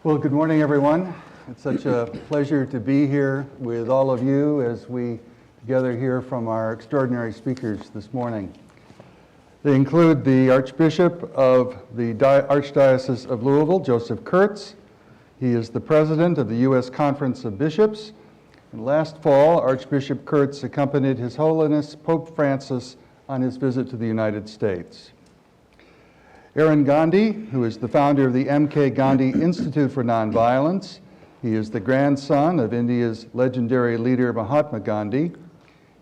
Well, good morning, everyone. It's such a pleasure to be here with all of you as we together hear from our extraordinary speakers this morning. They include the Archbishop of the Archdiocese of Louisville, Bishop Kurtz. He is the president of the U.S. Conference of Bishops. And last fall, Archbishop Kurtz accompanied His Holiness Pope Francis on his visit to the United States. Arun Gandhi, who is the founder of the Gandhi Institute for Nonviolence. He is the grandson of India's legendary leader Mahatma Gandhi.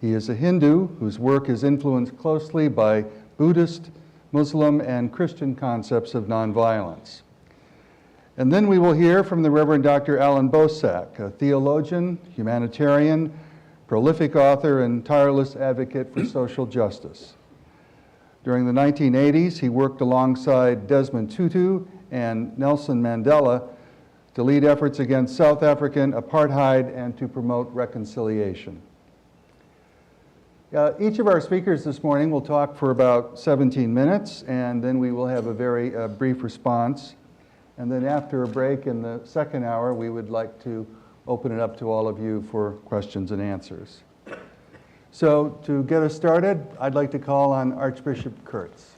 He is a Hindu whose work is influenced closely by Buddhist, Muslim, and Christian concepts of nonviolence. And then we will hear from the Reverend Dr. ALLAN BOESAK, a theologian, humanitarian, prolific author, and tireless advocate for social justice. During the 1980s, he worked alongside Desmond Tutu and Nelson Mandela to lead efforts against South African apartheid and to promote reconciliation. Each of our speakers this morning will talk for about 17 minutes, and then we will have a very brief response. And then after a break in the second hour, we would like to open it up to all of you for questions and answers. So to get us started, I'd like to call on Archbishop Kurtz.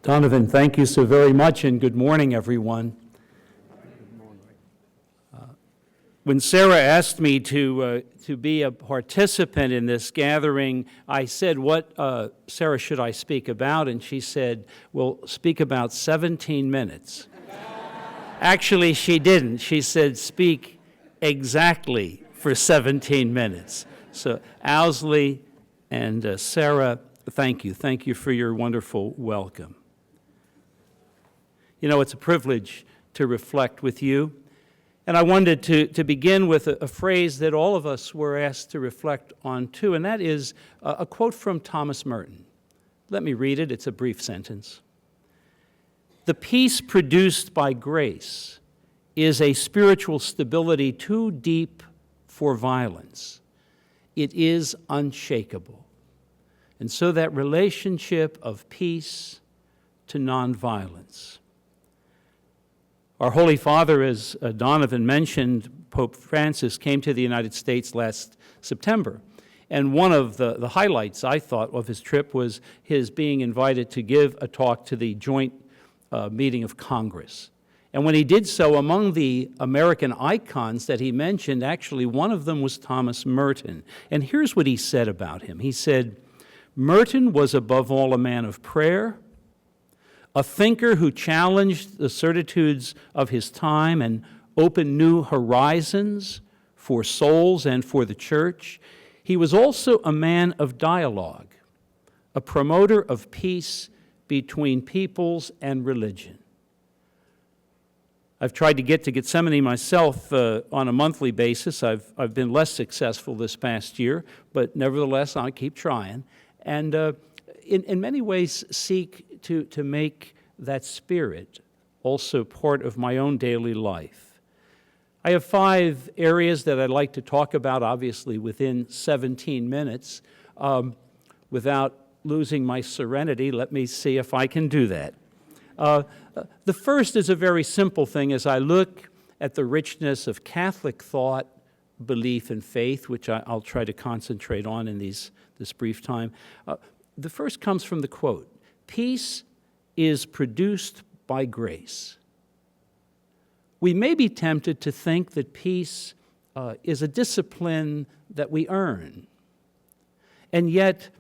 Donovan, thank you so very much, and good morning, everyone. When Sarah asked me to be a participant in this gathering, I said, what, Sarah, should I speak about? And she said, well, speak about 17 minutes. Actually, she didn't. She said, speak exactly for 17 minutes. So, Owsley and Sarah, thank you. Thank you for your wonderful welcome. You know, it's a privilege to reflect with you. And I wanted to begin with a phrase that all of us were asked to reflect on too, and that is a quote from Thomas Merton. Let me read it. It's a brief sentence. The peace produced by grace is a spiritual stability too deep for violence. It is unshakable. And so that relationship of peace to nonviolence. Our Holy Father, as Donovan mentioned, Pope Francis came to the United States last September. And one of the highlights, I thought, of his trip was his being invited to give a talk to the joint meeting of Congress. And when he did so, among the American icons that he mentioned, actually one of them was Thomas Merton. And here's what he said about him. He said, Merton was above all a man of prayer, a thinker who challenged the certitudes of his time and opened new horizons for souls and for the church. He was also a man of dialogue, a promoter of peace between peoples and religion. I've tried to get to Gethsemane myself on a monthly basis. I've been less successful this past year, but nevertheless, I keep trying. And in many ways seek to make that spirit also part of my own daily life. I have 5 areas that I'd like to talk about, obviously within 17 minutes. Without losing my serenity, let me see if I can do that. The first is a very simple thing. As I look at the richness of Catholic thought, belief, and faith, which I'll try to concentrate on in this brief time, the first comes from the quote, "Peace is produced by grace." We may be tempted to think that peace is a discipline that we earn, and yet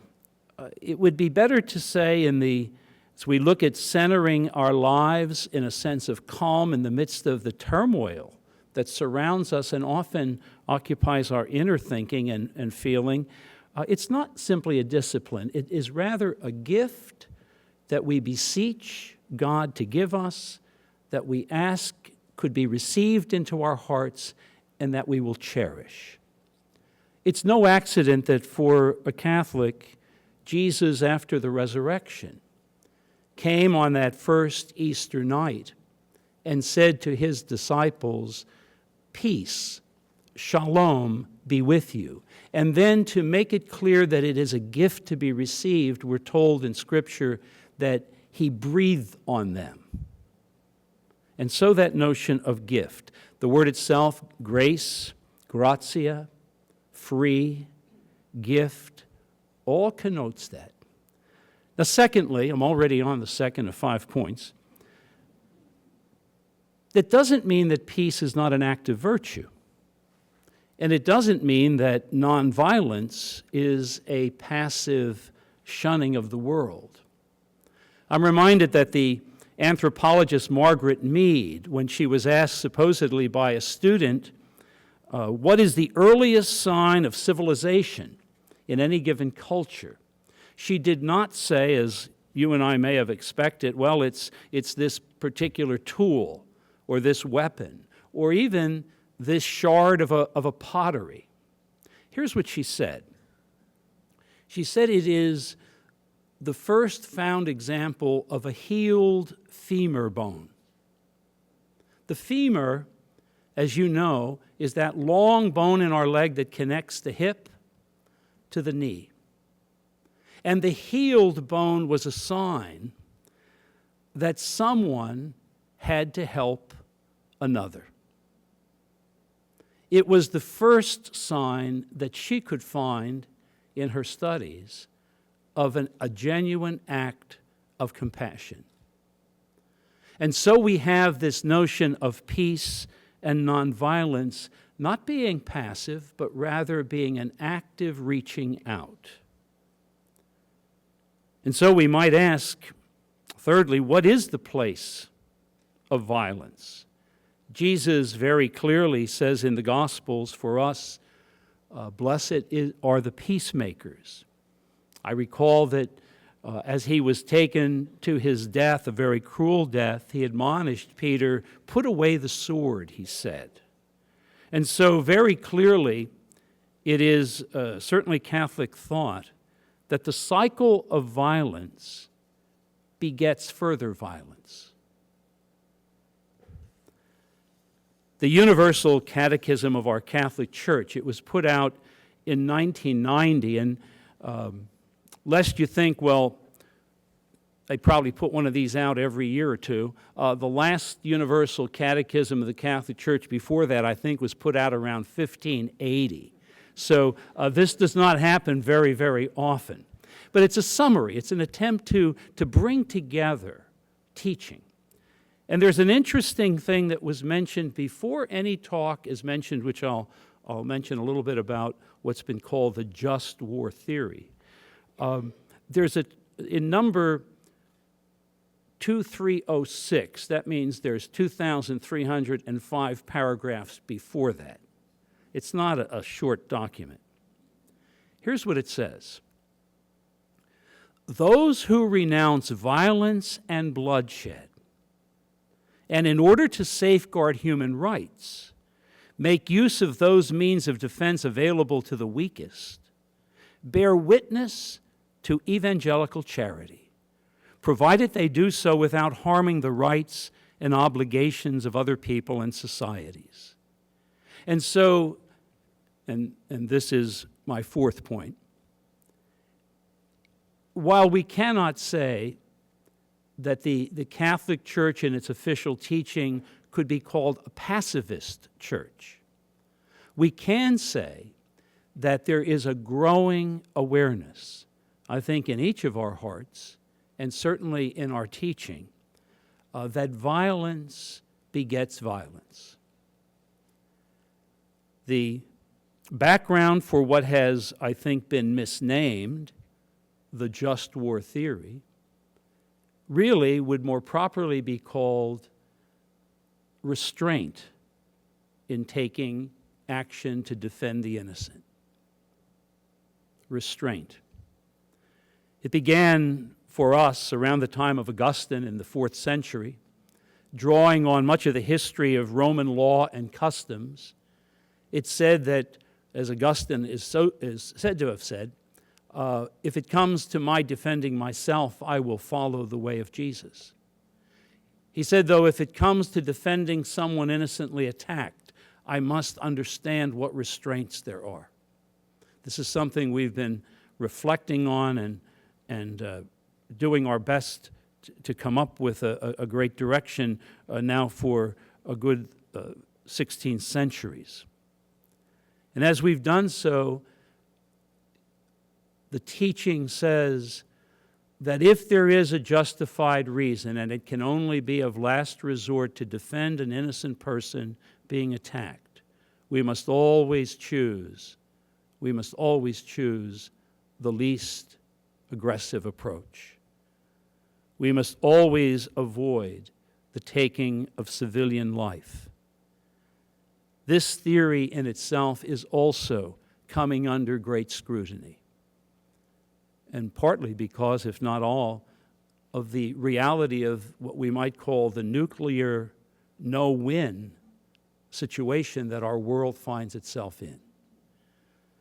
it would be better to say as we look at centering our lives in a sense of calm in the midst of the turmoil that surrounds us and often occupies our inner thinking and feeling, it's not simply a discipline. It is rather a gift that we beseech God to give us, that we ask could be received into our hearts, and that we will cherish. It's no accident that for a Catholic, Jesus, after the resurrection, came on that first Easter night and said to his disciples, "Peace Shalom be with you. And then to make it clear that it is a gift to be received, we're told in Scripture that he breathed on them. And so that notion of gift, the word itself, grace, gratia, free, gift, all connotes that. Now, secondly, I'm already on the second of 5 points. That doesn't mean that peace is not an act of virtue. And it doesn't mean that nonviolence is a passive shunning of the world. I'm reminded that the anthropologist Margaret Mead, when she was asked supposedly by a student, what is the earliest sign of civilization in any given culture? She did not say, as you and I may have expected, well, it's this particular tool or this weapon or even this shard of a pottery. Here's what she said. She said it is the first found example of a healed femur bone. The femur, as you know, is that long bone in our leg that connects the hip to the knee. And the healed bone was a sign that someone had to help another. It was the first sign that she could find in her studies of a genuine act of compassion. And so we have this notion of peace and nonviolence not being passive, but rather being an active reaching out. And so we might ask, thirdly, what is the place of violence? Jesus very clearly says in the Gospels for us, blessed are the peacemakers. I recall that as he was taken to his death, a very cruel death, he admonished Peter, put away the sword, he said. And so very clearly, it is certainly Catholic thought that the cycle of violence begets further violence. The Universal Catechism of our Catholic Church, it was put out in 1990, and lest you think, well, they probably put one of these out every year or two. The last Universal Catechism of the Catholic Church before that, I think, was put out around 1580. So this does not happen very, very often. But it's a summary. It's an attempt to bring together teaching. And there's an interesting thing that was mentioned before any talk is mentioned, which I'll mention a little bit about what's been called the just war theory. There's in number 2306, that means there's 2,305 paragraphs before that. It's not a short document. Here's what it says. Those who renounce violence and bloodshed, and in order to safeguard human rights, make use of those means of defense available to the weakest, bear witness to evangelical charity, provided they do so without harming the rights and obligations of other people and societies. And so, and this is my fourth point, while we cannot say that the Catholic Church in its official teaching could be called a pacifist church, we can say that there is a growing awareness, I think, in each of our hearts, and certainly in our teaching, that violence begets violence. The background for what has, I think, been misnamed the just war theory really would more properly be called restraint in taking action to defend the innocent. Restraint. It began for us around the time of Augustine in the 4th century, drawing on much of the history of Roman law and customs. It's said that, as Augustine is said to have said, if it comes to my defending myself, I will follow the way of Jesus. He said, though, if it comes to defending someone innocently attacked, I must understand what restraints there are. This is something we've been reflecting on and doing our best to come up with a great direction now for a good 16 centuries. And as we've done so, the teaching says that if there is a justified reason, and it can only be of last resort to defend an innocent person being attacked, we must always choose the least aggressive approach. We must always avoid the taking of civilian life. This theory in itself is also coming under great scrutiny, and partly because, if not all, of the reality of what we might call the nuclear no-win situation that our world finds itself in.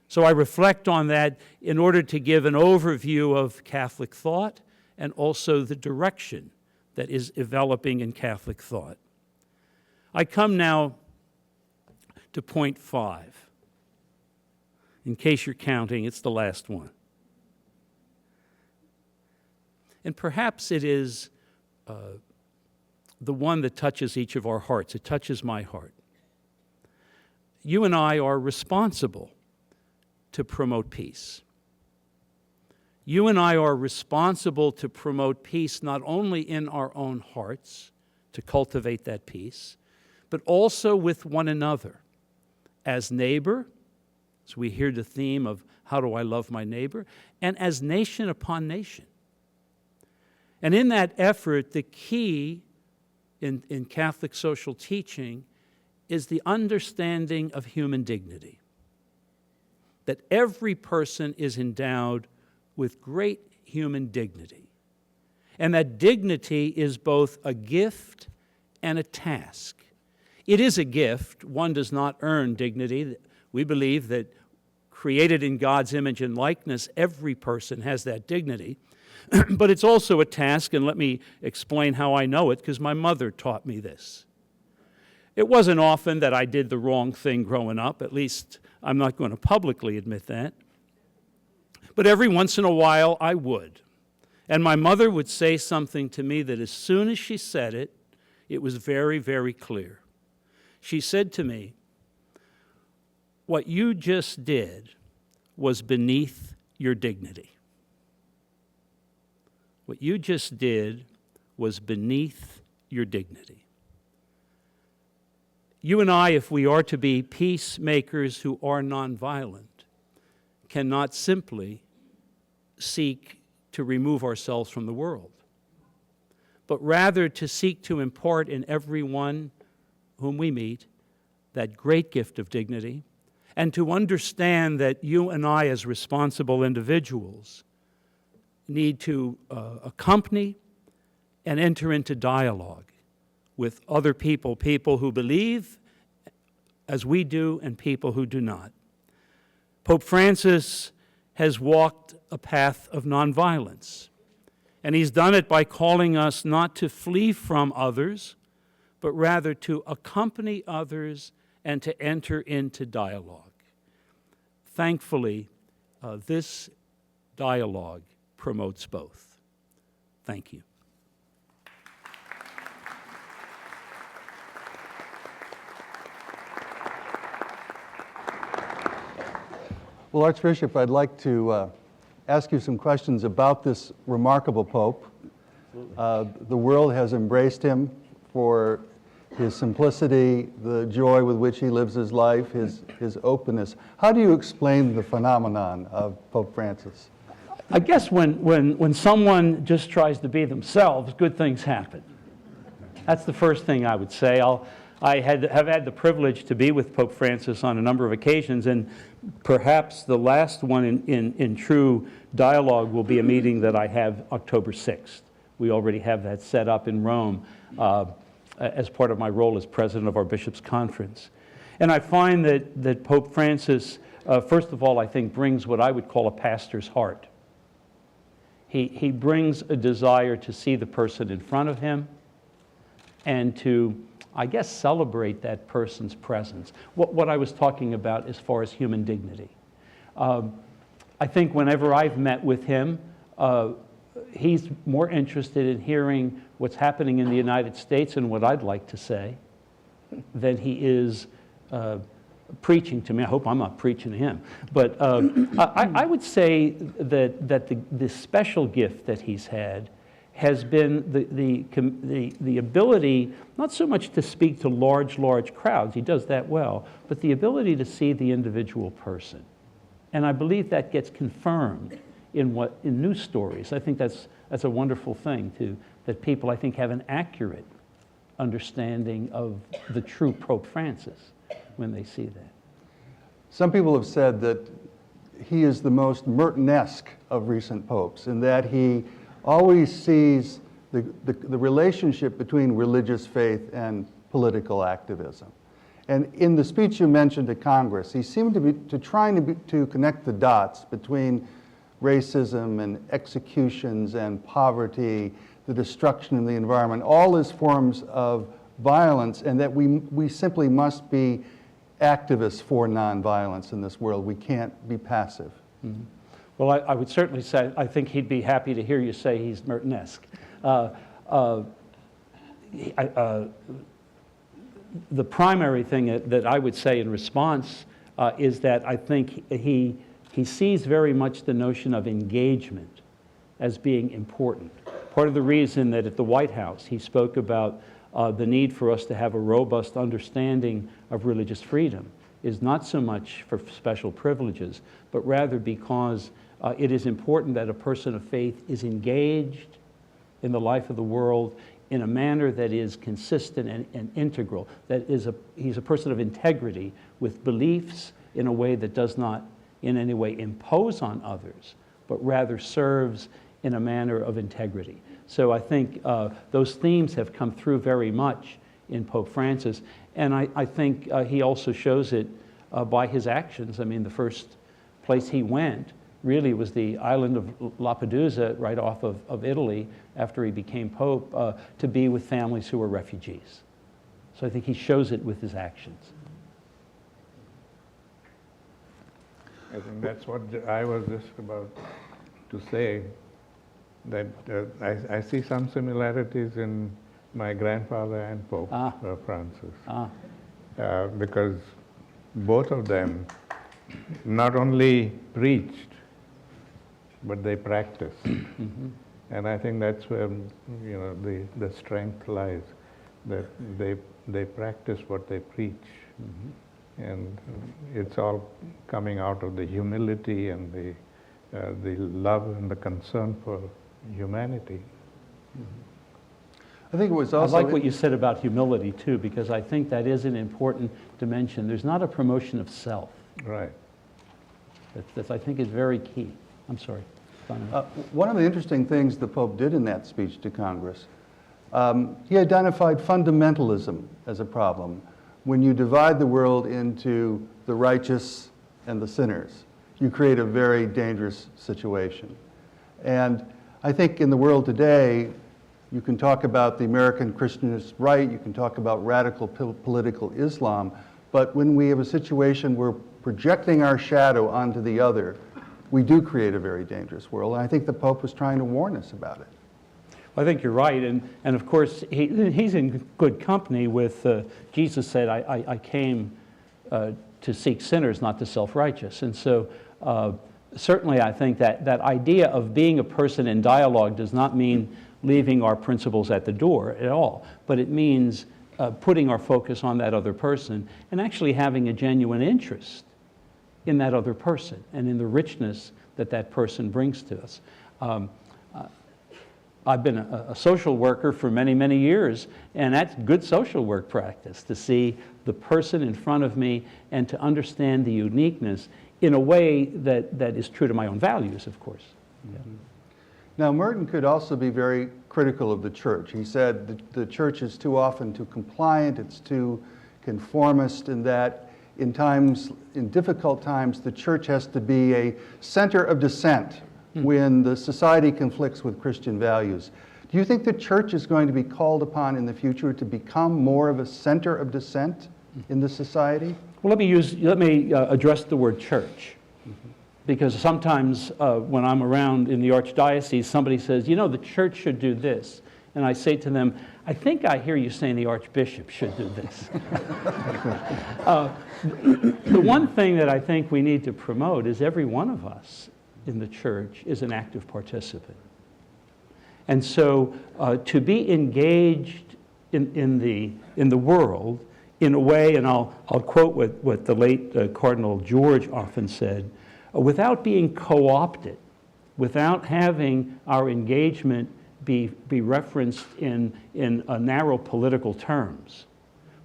So I reflect on that in order to give an overview of Catholic thought and also the direction that is developing in Catholic thought. I come now to point 5. In case you're counting, it's the last one. And perhaps it is the one that touches each of our hearts. It touches my heart. You and I are responsible to promote peace. You and I are responsible to promote peace not only in our own hearts, to cultivate that peace, but also with one another. As neighbor, so we hear the theme of how do I love my neighbor, and as nation upon nation. And in that effort, the key in Catholic social teaching is the understanding of human dignity. That every person is endowed with great human dignity. And that dignity is both a gift and a task. It is a gift. One does not earn dignity. We believe that created in God's image and likeness, every person has that dignity. But it's also a task, and let me explain how I know it, because my mother taught me this. It wasn't often that I did the wrong thing growing up, at least I'm not going to publicly admit that. But every once in a while I would. And my mother would say something to me that as soon as she said it, it was very, very clear. She said to me, "What you just did was beneath your dignity. What you just did was beneath your dignity." You and I, if we are to be peacemakers who are nonviolent, cannot simply seek to remove ourselves from the world, but rather to seek to impart in everyone whom we meet that great gift of dignity, and to understand that you and I, as responsible individuals, need to accompany and enter into dialogue with other people, people who believe as we do and people who do not. Pope Francis has walked a path of nonviolence, and he's done it by calling us not to flee from others, but rather to accompany others and to enter into dialogue. Thankfully, this dialogue promotes both. Thank you. Well, Archbishop, I'd like to ask you some questions about this remarkable Pope. The world has embraced him for his simplicity, the joy with which he lives his life, his openness. How do you explain the phenomenon of Pope Francis? I guess when someone just tries to be themselves, good things happen. That's the first thing I would say. I have had the privilege to be with Pope Francis on a number of occasions, and perhaps the last one in true dialogue will be a meeting that I have October 6th. We already have that set up in Rome as part of my role as president of our bishops' conference. And I find that Pope Francis, first of all, I think brings what I would call a pastor's heart. He brings a desire to see the person in front of him and to I guess, celebrate that person's presence. What I was talking about as far as human dignity. I think whenever I've met with him, he's more interested in hearing what's happening in the United States and what I'd like to say than he is preaching to me. I hope I'm not preaching to him. But I would say that the special gift that he's had has been the ability, not so much to speak to large crowds, he does that well, but the ability to see the individual person. And I believe that gets confirmed in news stories. I think that's a wonderful thing, that people, I think, have an accurate understanding of the true Pope Francis when they see that. Some people have said that he is the most Merton-esque of recent popes, in that he always sees the relationship between religious faith and political activism. And in the speech you mentioned to Congress, he seemed to trying to connect the dots between racism and executions and poverty, the destruction of the environment, all as forms of violence, and that we simply must be activists for nonviolence in this world. We can't be passive. Mm-hmm. Well, I would certainly say, I think he'd be happy to hear you say he's Merton-esque. The primary thing that I would say in response is that I think he sees very much the notion of engagement as being important. Part of the reason that at the White House he spoke about the need for us to have a robust understanding of religious freedom is not so much for special privileges, but rather because it is important that a person of faith is engaged in the life of the world in a manner that is consistent and integral, that he's a person of integrity with beliefs in a way that does not in any way impose on others, but rather serves in a manner of integrity. So I think those themes have come through very much in Pope Francis, and I think he also shows it by his actions. I mean, the first place he went really was the island of Lampedusa, right off of Italy, after he became Pope, to be with families who were refugees. So I think he shows it with his actions. I think that's what I was just about to say, that I see some similarities in my grandfather and Pope Francis. Because both of them not only preached, but they practiced. Mm-hmm. And I think that's where the strength lies, that they practice what they preach. Mm-hmm. And it's all coming out of the humility and the love and the concern for humanity. I think it was also... I like what you said about humility too, because I think that is an important dimension. There's not a promotion of self. Right. That I think is very key. I'm sorry. One of the interesting things the Pope did in that speech to Congress, he identified fundamentalism as a problem. When you divide the world into the righteous and the sinners, you create a very dangerous situation. And I think in the world today, you can talk about the American Christianist right, you can talk about radical political Islam, but when we have a situation where projecting our shadow onto the other, we do create a very dangerous world. And I think the Pope was trying to warn us about it. I think you're right, and of course he's in good company with Jesus said, I came to seek sinners, not the self-righteous. And so certainly I think that idea of being a person in dialogue does not mean leaving our principles at the door at all, but it means putting our focus on that other person and actually having a genuine interest in that other person and in the richness that that person brings to us. I've been a social worker for many, many years, and that's good social work practice, to see the person in front of me and to understand the uniqueness in a way that is true to my own values, of course. Yeah. Now, Merton could also be very critical of the church. He said the church is too often too compliant, it's too conformist, and that in difficult times, the church has to be a center of dissent when the society conflicts with Christian values. Do you think the church is going to be called upon in the future to become more of a center of dissent in the society? Well, let me address the word church. Because sometimes when I'm around in the Archdiocese, somebody says, you know, the church should do this. And I say to them, I think I hear you saying the Archbishop should do this. The one thing that I think we need to promote is every one of us in the church is an active participant. And so to be engaged in the world in a way, and I'll quote what the late Cardinal George often said, without being co-opted, without having our engagement be referenced in narrow political terms,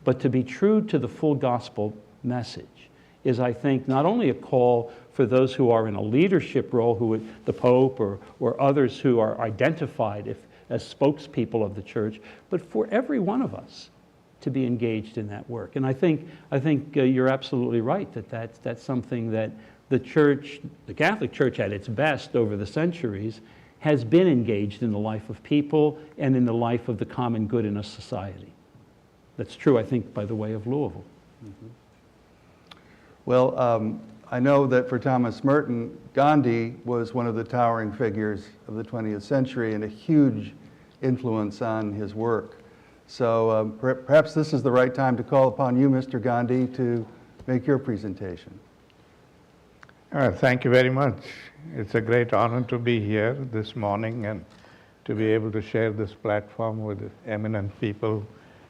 but to be true to the full gospel message is, I think, not only a call for those who are in a leadership role, who the Pope or others who are identified as spokespeople of the church, but for every one of us to be engaged in that work. And I think you're absolutely right that that's something that the church, the Catholic Church at its best over the centuries, has been engaged in the life of people and in the life of the common good in a society. That's true, I think, by the way of Louisville. Mm-hmm. Well, I know that for Thomas Merton, Gandhi was one of the towering figures of the 20th century and a huge influence on his work. So perhaps this is the right time to call upon you, Mr. Gandhi, to make your presentation. Thank you very much. It's a great honor to be here this morning and to be able to share this platform with eminent people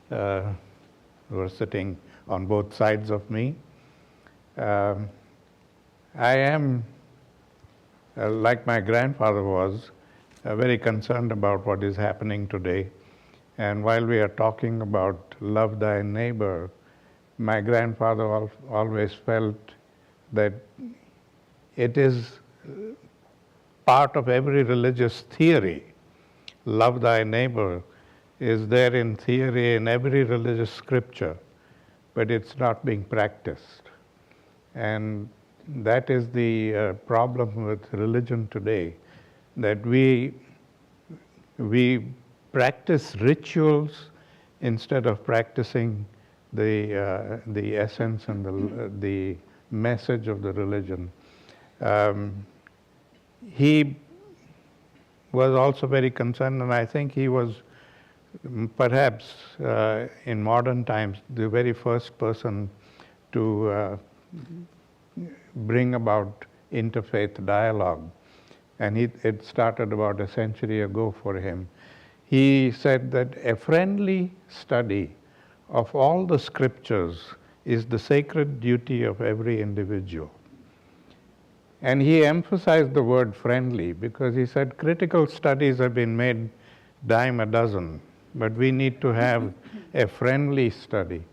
who are sitting on both sides of me. I am, like my grandfather was, very concerned about what is happening today. And while we are talking about love thy neighbor, my grandfather always felt that it is part of every religious theory. Love thy neighbor is there in theory in every religious scripture, but it's not being practiced. And that is the problem with religion today, that we practice rituals instead of practicing the essence and the message of the religion. He was also very concerned, and I think he was perhaps in modern times the very first person to bring about interfaith dialogue. And it started about a century ago for him. He said that a friendly study of all the scriptures is the sacred duty of every individual. And he emphasized the word friendly because he said critical studies have been made dime a dozen, but we need to have a friendly study.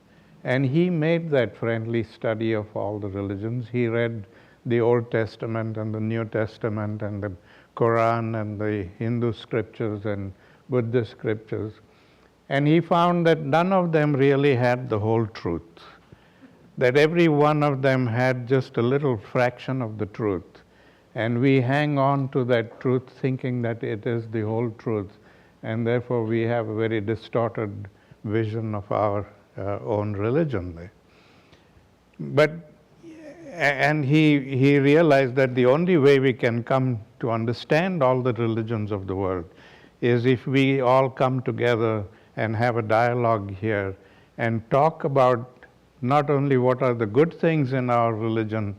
And he made that friendly study of all the religions. He read the Old Testament and the New Testament and the Quran and the Hindu scriptures and Buddhist scriptures. And he found that none of them really had the whole truth, that every one of them had just a little fraction of the truth. And we hang on to that truth thinking that it is the whole truth, and therefore we have a very distorted vision of our own religion. And he realized that the only way we can come to understand all the religions of the world is if we all come together and have a dialogue here and talk about not only what are the good things in our religion,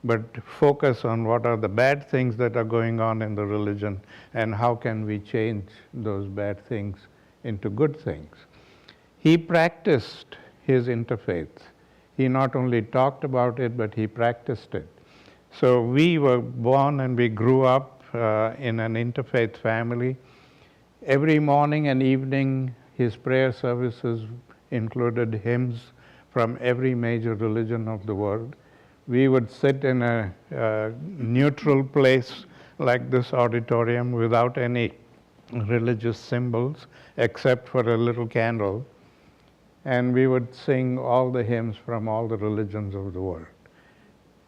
but focus on what are the bad things that are going on in the religion and how can we change those bad things into good things. He practiced his interfaith. He not only talked about it, but he practiced it. So we were born and we grew up in an interfaith family. Every morning and evening, his prayer services included hymns from every major religion of the world. We would sit in a neutral place like this auditorium without any religious symbols except for a little candle, and we would sing all the hymns from all the religions of the world.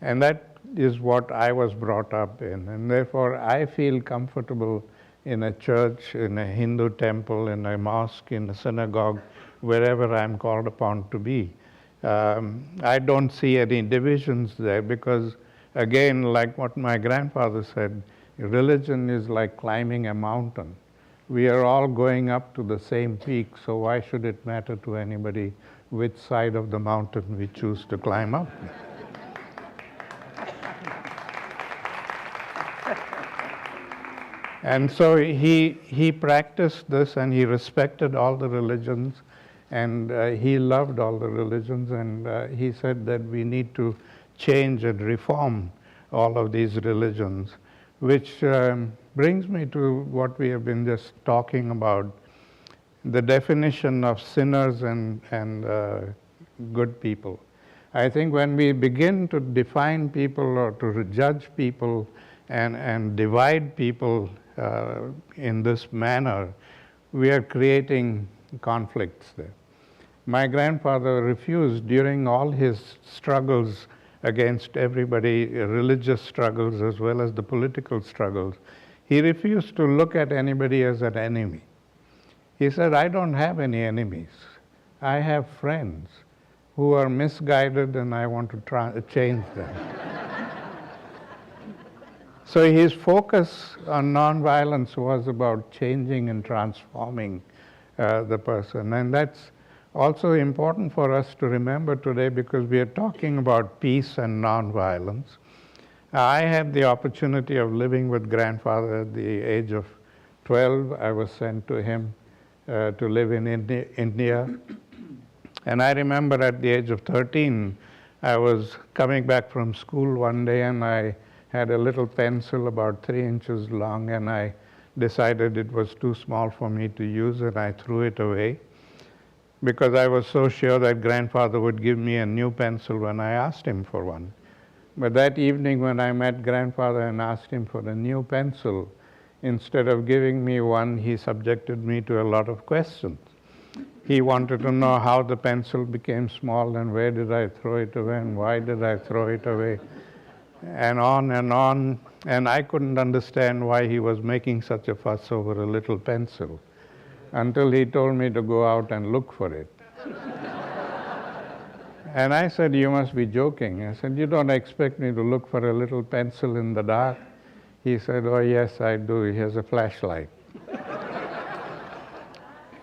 And that is what I was brought up in, and therefore I feel comfortable in a church, in a Hindu temple, in a mosque, in a synagogue, wherever I'm called upon to be. I don't see any divisions there because, again, like what my grandfather said, religion is like climbing a mountain. We are all going up to the same peak, so why should it matter to anybody which side of the mountain we choose to climb up? And so he practiced this, and he respected all the religions, and he loved all the religions, and he said that we need to change and reform all of these religions, which brings me to what we have been just talking about, the definition of sinners and good people. I think when we begin to define people or to judge people and divide people in this manner, we are creating conflicts there. My grandfather refused during all his struggles against everybody, religious struggles as well as the political struggles. He refused to look at anybody as an enemy. He said, I don't have any enemies. I have friends who are misguided and I want to change them. So his focus on nonviolence was about changing and transforming the person. And that's also important for us to remember today because we are talking about peace and nonviolence. I had the opportunity of living with grandfather at the age of 12. I was sent to him to live in India. And I remember at the age of 13, I was coming back from school one day and I had a little pencil about 3 inches long, and I decided it was too small for me to use, and I threw it away because I was so sure that grandfather would give me a new pencil when I asked him for one. But that evening when I met grandfather and asked him for a new pencil, instead of giving me one, he subjected me to a lot of questions. He wanted to know how the pencil became small and where did I throw it away and why did I throw it away, and on, and I couldn't understand why he was making such a fuss over a little pencil until he told me to go out and look for it. And I said, you must be joking. I said, you don't expect me to look for a little pencil in the dark? He said, oh yes, I do. He has a flashlight.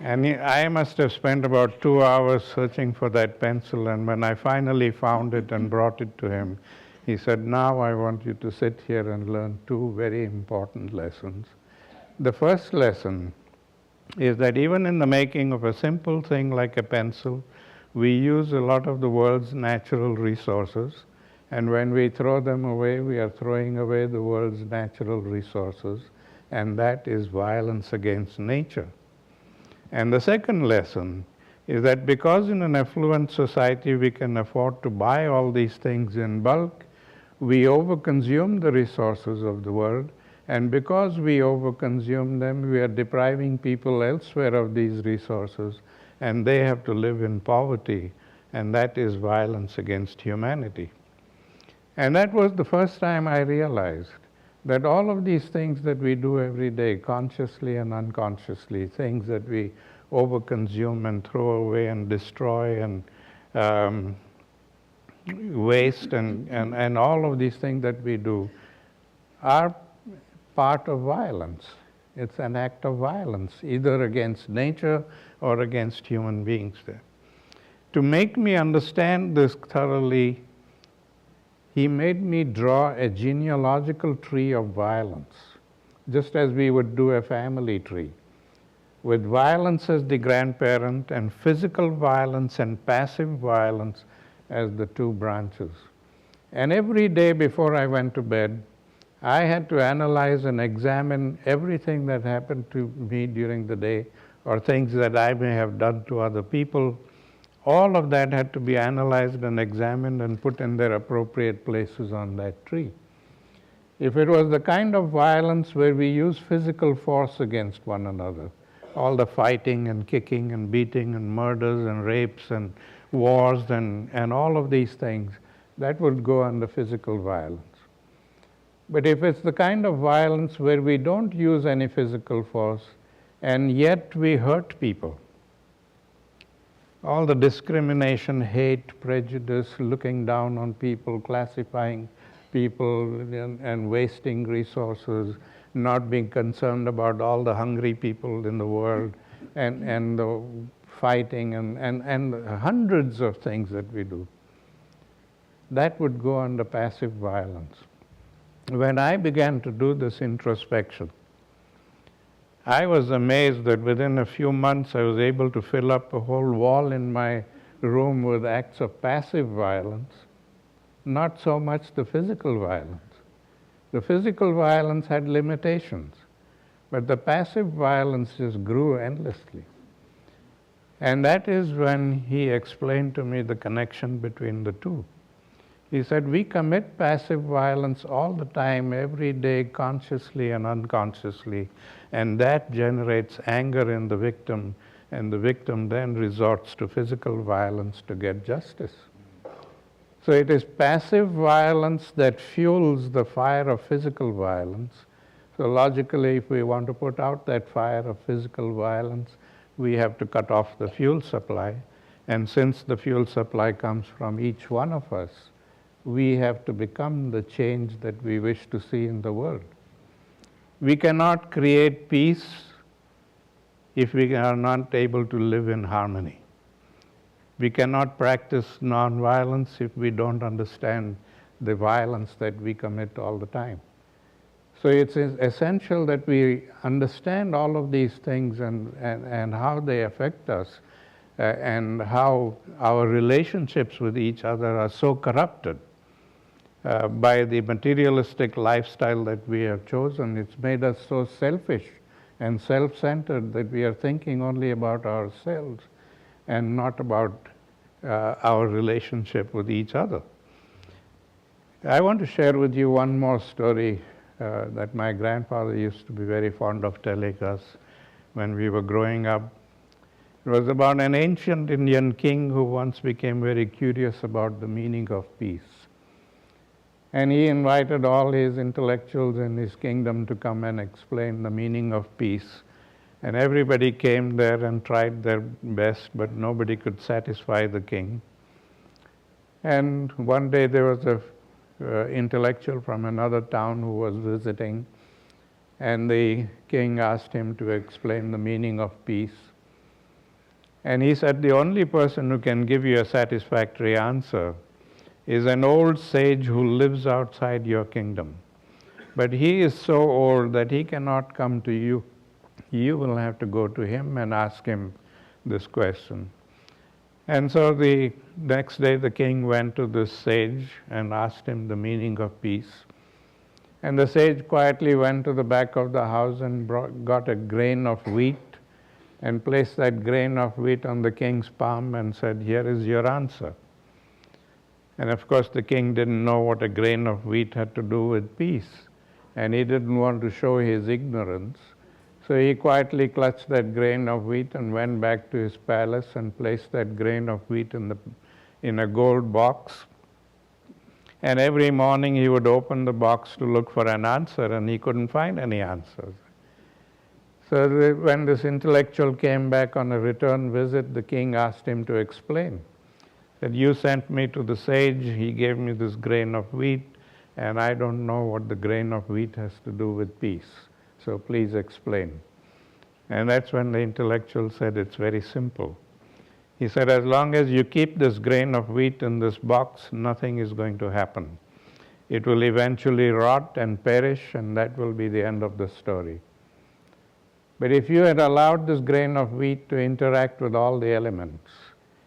And I must have spent about 2 hours searching for that pencil, and when I finally found it and brought it to him, he said, now I want you to sit here and learn 2 very important lessons. The first lesson is that even in the making of a simple thing like a pencil, we use a lot of the world's natural resources, and when we throw them away, we are throwing away the world's natural resources, and that is violence against nature. And the second lesson is that because in an affluent society we can afford to buy all these things in bulk, we overconsume the resources of the world, and because we overconsume them, we are depriving people elsewhere of these resources, and they have to live in poverty, and that is violence against humanity. And that was the first time I realized that all of these things that we do every day, consciously and unconsciously, things that we overconsume and throw away and destroy and waste and all of these things that we do are part of violence. It's an act of violence, either against nature or against human beings there. To make me understand this thoroughly, he made me draw a genealogical tree of violence, just as we would do a family tree, with violence as the grandparent and physical violence and passive violence as the 2 branches. And every day before I went to bed, I had to analyze and examine everything that happened to me during the day or things that I may have done to other people. All of that had to be analyzed and examined and put in their appropriate places on that tree. If it was the kind of violence where we use physical force against one another, all the fighting and kicking and beating and murders and rapes and wars and all of these things, that would go under physical violence. But if it's the kind of violence where we don't use any physical force and yet we hurt people, all the discrimination, hate, prejudice, looking down on people, classifying people and wasting resources, not being concerned about all the hungry people in the world, and the fighting and hundreds of things that we do, that would go under passive violence. When I began to do this introspection, I was amazed that within a few months I was able to fill up a whole wall in my room with acts of passive violence, not so much the physical violence. The physical violence had limitations, but the passive violence just grew endlessly. And that is when he explained to me the connection between the two. He said, we commit passive violence all the time, every day, consciously and unconsciously, and that generates anger in the victim, and the victim then resorts to physical violence to get justice. So it is passive violence that fuels the fire of physical violence. So logically, if we want to put out that fire of physical violence, we have to cut off the fuel supply. And since the fuel supply comes from each one of us, we have to become the change that we wish to see in the world. We cannot create peace if we are not able to live in harmony. We cannot practice nonviolence if we don't understand the violence that we commit all the time. So it's essential that we understand all of these things and how they affect us, and how our relationships with each other are so corrupted by the materialistic lifestyle that we have chosen. It's made us so selfish and self-centered that we are thinking only about ourselves and not about our relationship with each other. I want to share with you one more story that my grandfather used to be very fond of telling us when we were growing up. It was about an ancient Indian king who once became very curious about the meaning of peace. And he invited all his intellectuals in his kingdom to come and explain the meaning of peace. And everybody came there and tried their best, but nobody could satisfy the king. And one day there was a intellectual from another town who was visiting, and the king asked him to explain the meaning of peace. And he said, the only person who can give you a satisfactory answer is an old sage who lives outside your kingdom. But he is so old that he cannot come to you. You will have to go to him and ask him this question. And so the next day the king went to this sage and asked him the meaning of peace. And the sage quietly went to the back of the house and got a grain of wheat and placed that grain of wheat on the king's palm and said, here is your answer. And of course the king didn't know what a grain of wheat had to do with peace, and he didn't want to show his ignorance. So he quietly clutched that grain of wheat and went back to his palace and placed that grain of wheat in a gold box. And every morning he would open the box to look for an answer, and he couldn't find any answers. So when this intellectual came back on a return visit, the king asked him to explain. That you sent me to the sage, he gave me this grain of wheat, and I don't know what the grain of wheat has to do with peace. So please explain. And that's when the intellectual said, it's very simple. He said, as long as you keep this grain of wheat in this box, nothing is going to happen. It will eventually rot and perish, and that will be the end of the story. But if you had allowed this grain of wheat to interact with all the elements,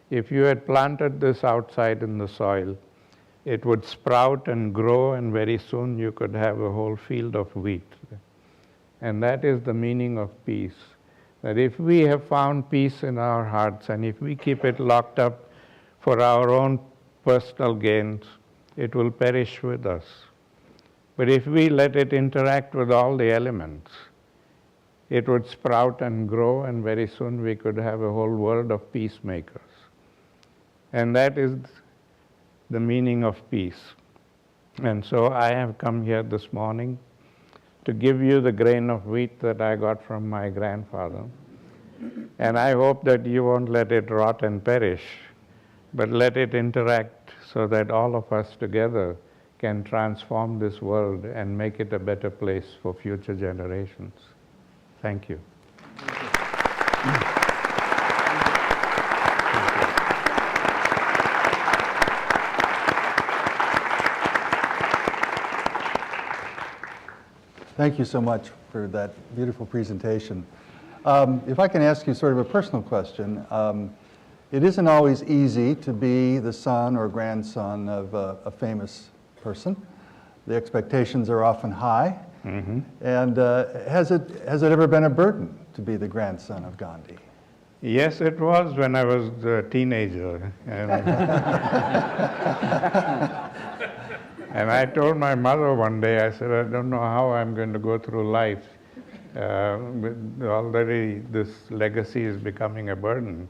if you had planted this outside in the soil, it would sprout and grow, and very soon you could have a whole field of wheat. And that is the meaning of peace. That if we have found peace in our hearts, and if we keep it locked up for our own personal gains, it will perish with us. But if we let it interact with all the elements, it would sprout and grow, and very soon we could have a whole world of peacemakers. And that is the meaning of peace. And so I have come here this morning to give you the grain of wheat that I got from my grandfather. And I hope that you won't let it rot and perish, but let it interact so that all of us together can transform this world and make it a better place for future generations. Thank you. Thank you so much for that beautiful presentation. If I can ask you sort of a personal question, it isn't always easy to be the son or grandson of a famous person. The expectations are often high. Mm-hmm. And has it ever been a burden to be the grandson of Gandhi? Yes, it was when I was a teenager. And I told my mother one day, I said, I don't know how I'm going to go through life. Already this legacy is becoming a burden.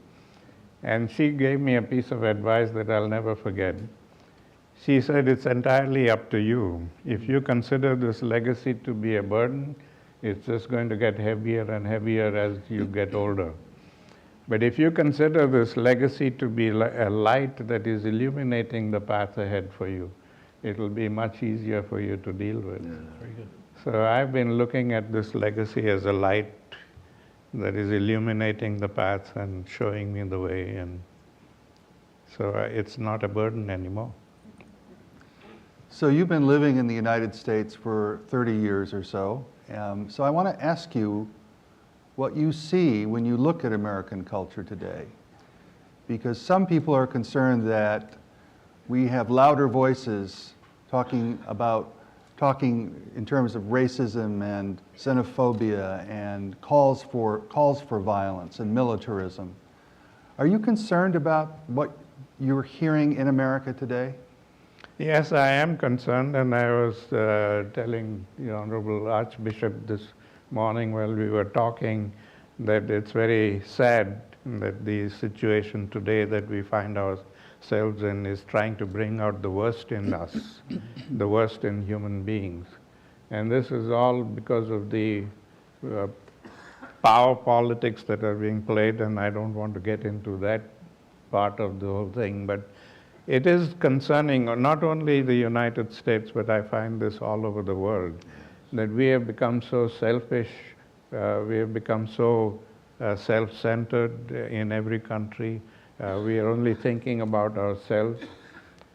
And she gave me a piece of advice that I'll never forget. She said, it's entirely up to you. If you consider this legacy to be a burden, it's just going to get heavier and heavier as you get older. But if you consider this legacy to be a light that is illuminating the path ahead for you, it'll be much easier for you to deal with. Very good. So I've been looking at this legacy as a light that is illuminating the path and showing me the way, and so it's not a burden anymore. So you've been living in the United States for 30 years or so. So I want to ask you what you see when you look at American culture today. Because some people are concerned that we have louder voices talking in terms of racism and xenophobia and calls for violence and militarism. Are you concerned about what you're hearing in America today? Yes, I am concerned, and I was telling the Honorable Archbishop this morning while we were talking that it's very sad that the situation today that we find ourselves in is trying to bring out the worst in us, the worst in human beings. And this is all because of the power politics that are being played, and I don't want to get into that part of the whole thing, but it is concerning not only the United States, but I find this all over the world, that we have become so selfish, we have become so self-centered in every country. We are only thinking about ourselves.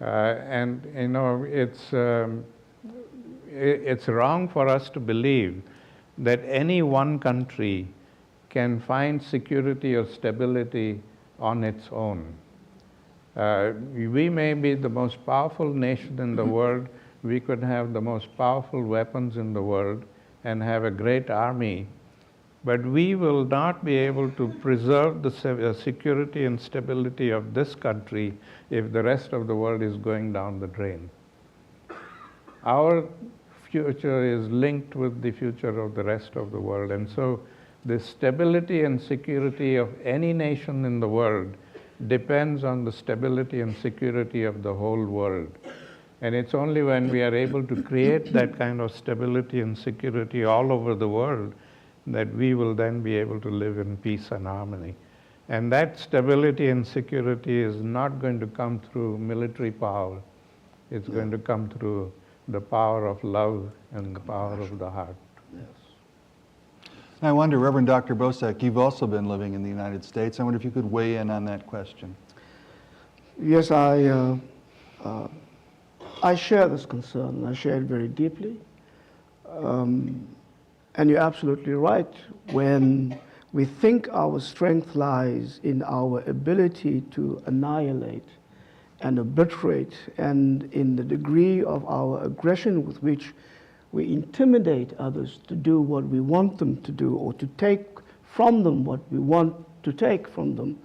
And you know, it's wrong for us to believe that any one country can find security or stability on its own. We may be the most powerful nation in the world, we could have the most powerful weapons in the world and have a great army, but we will not be able to preserve the security and stability of this country if the rest of the world is going down the drain. Our future is linked with the future of the rest of the world, and so the stability and security of any nation in the world depends on the stability and security of the whole world. And it's only when we are able to create that kind of stability and security all over the world that we will then be able to live in peace and harmony. And that stability and security is not going to come through military power. It's going to come through the power of love and the power of the heart. I wonder, Reverend Dr. Boesak, you've also been living in the United States. I wonder if you could weigh in on that question. Yes, I share this concern. I share it very deeply. And you're absolutely right. When we think our strength lies in our ability to annihilate and obliterate, and in the degree of our aggression with which we intimidate others to do what we want them to do, or to take from them what we want to take from them,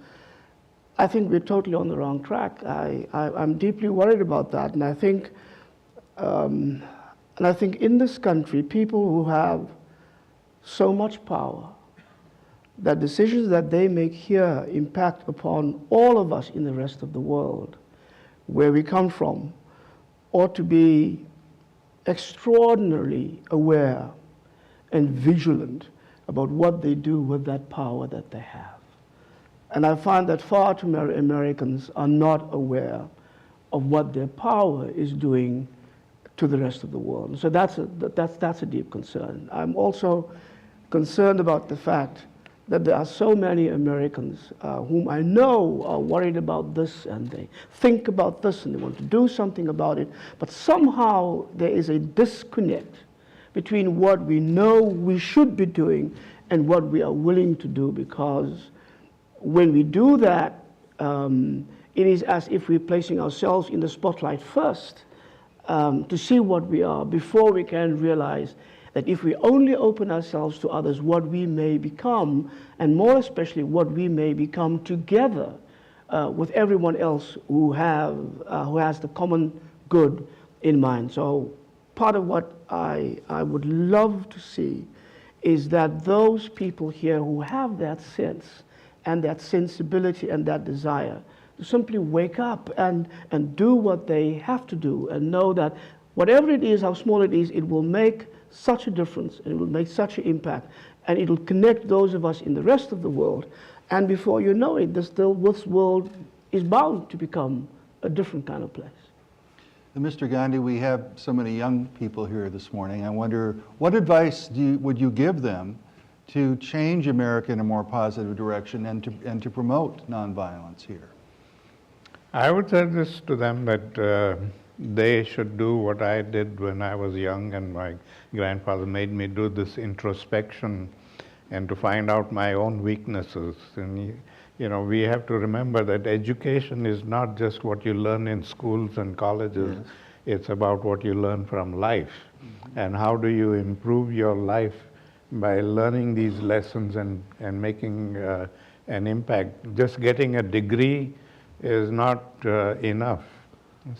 I think we're totally on the wrong track. I'm deeply worried about that, and I think in this country, people who have so much power, that decisions that they make here impact upon all of us in the rest of the world, where we come from, ought to be extraordinarily aware and vigilant about what they do with that power that they have. And I find that far too many Americans are not aware of what their power is doing to the rest of the world. So that's a deep concern. I'm also concerned about the fact that there are so many Americans whom I know are worried about this, and they think about this and they want to do something about it, but somehow there is a disconnect between what we know we should be doing and what we are willing to do, because when we do that, it is as if we're placing ourselves in the spotlight first to see what we are before we can realize that if we only open ourselves to others, what we may become, and more especially what we may become together with everyone else who has the common good in mind. So part of what I would love to see is that those people here who have that sense and that sensibility and that desire to simply wake up and do what they have to do, and know that whatever it is, how small it is, it will make such a difference, and it will make such an impact, and it will connect those of us in the rest of the world. And before you know it, this world is bound to become a different kind of place. Mr. Gandhi, we have so many young people here this morning. I wonder, what advice would you give them to change America in a more positive direction and to promote nonviolence here? I would say this to them, that they should do what I did when I was young, and my grandfather made me do this introspection and to find out my own weaknesses. And we have to remember that education is not just what you learn in schools and colleges. Yes. It's about what you learn from life. Mm-hmm. And how do you improve your life by learning these lessons and making an impact. Just getting a degree is not enough.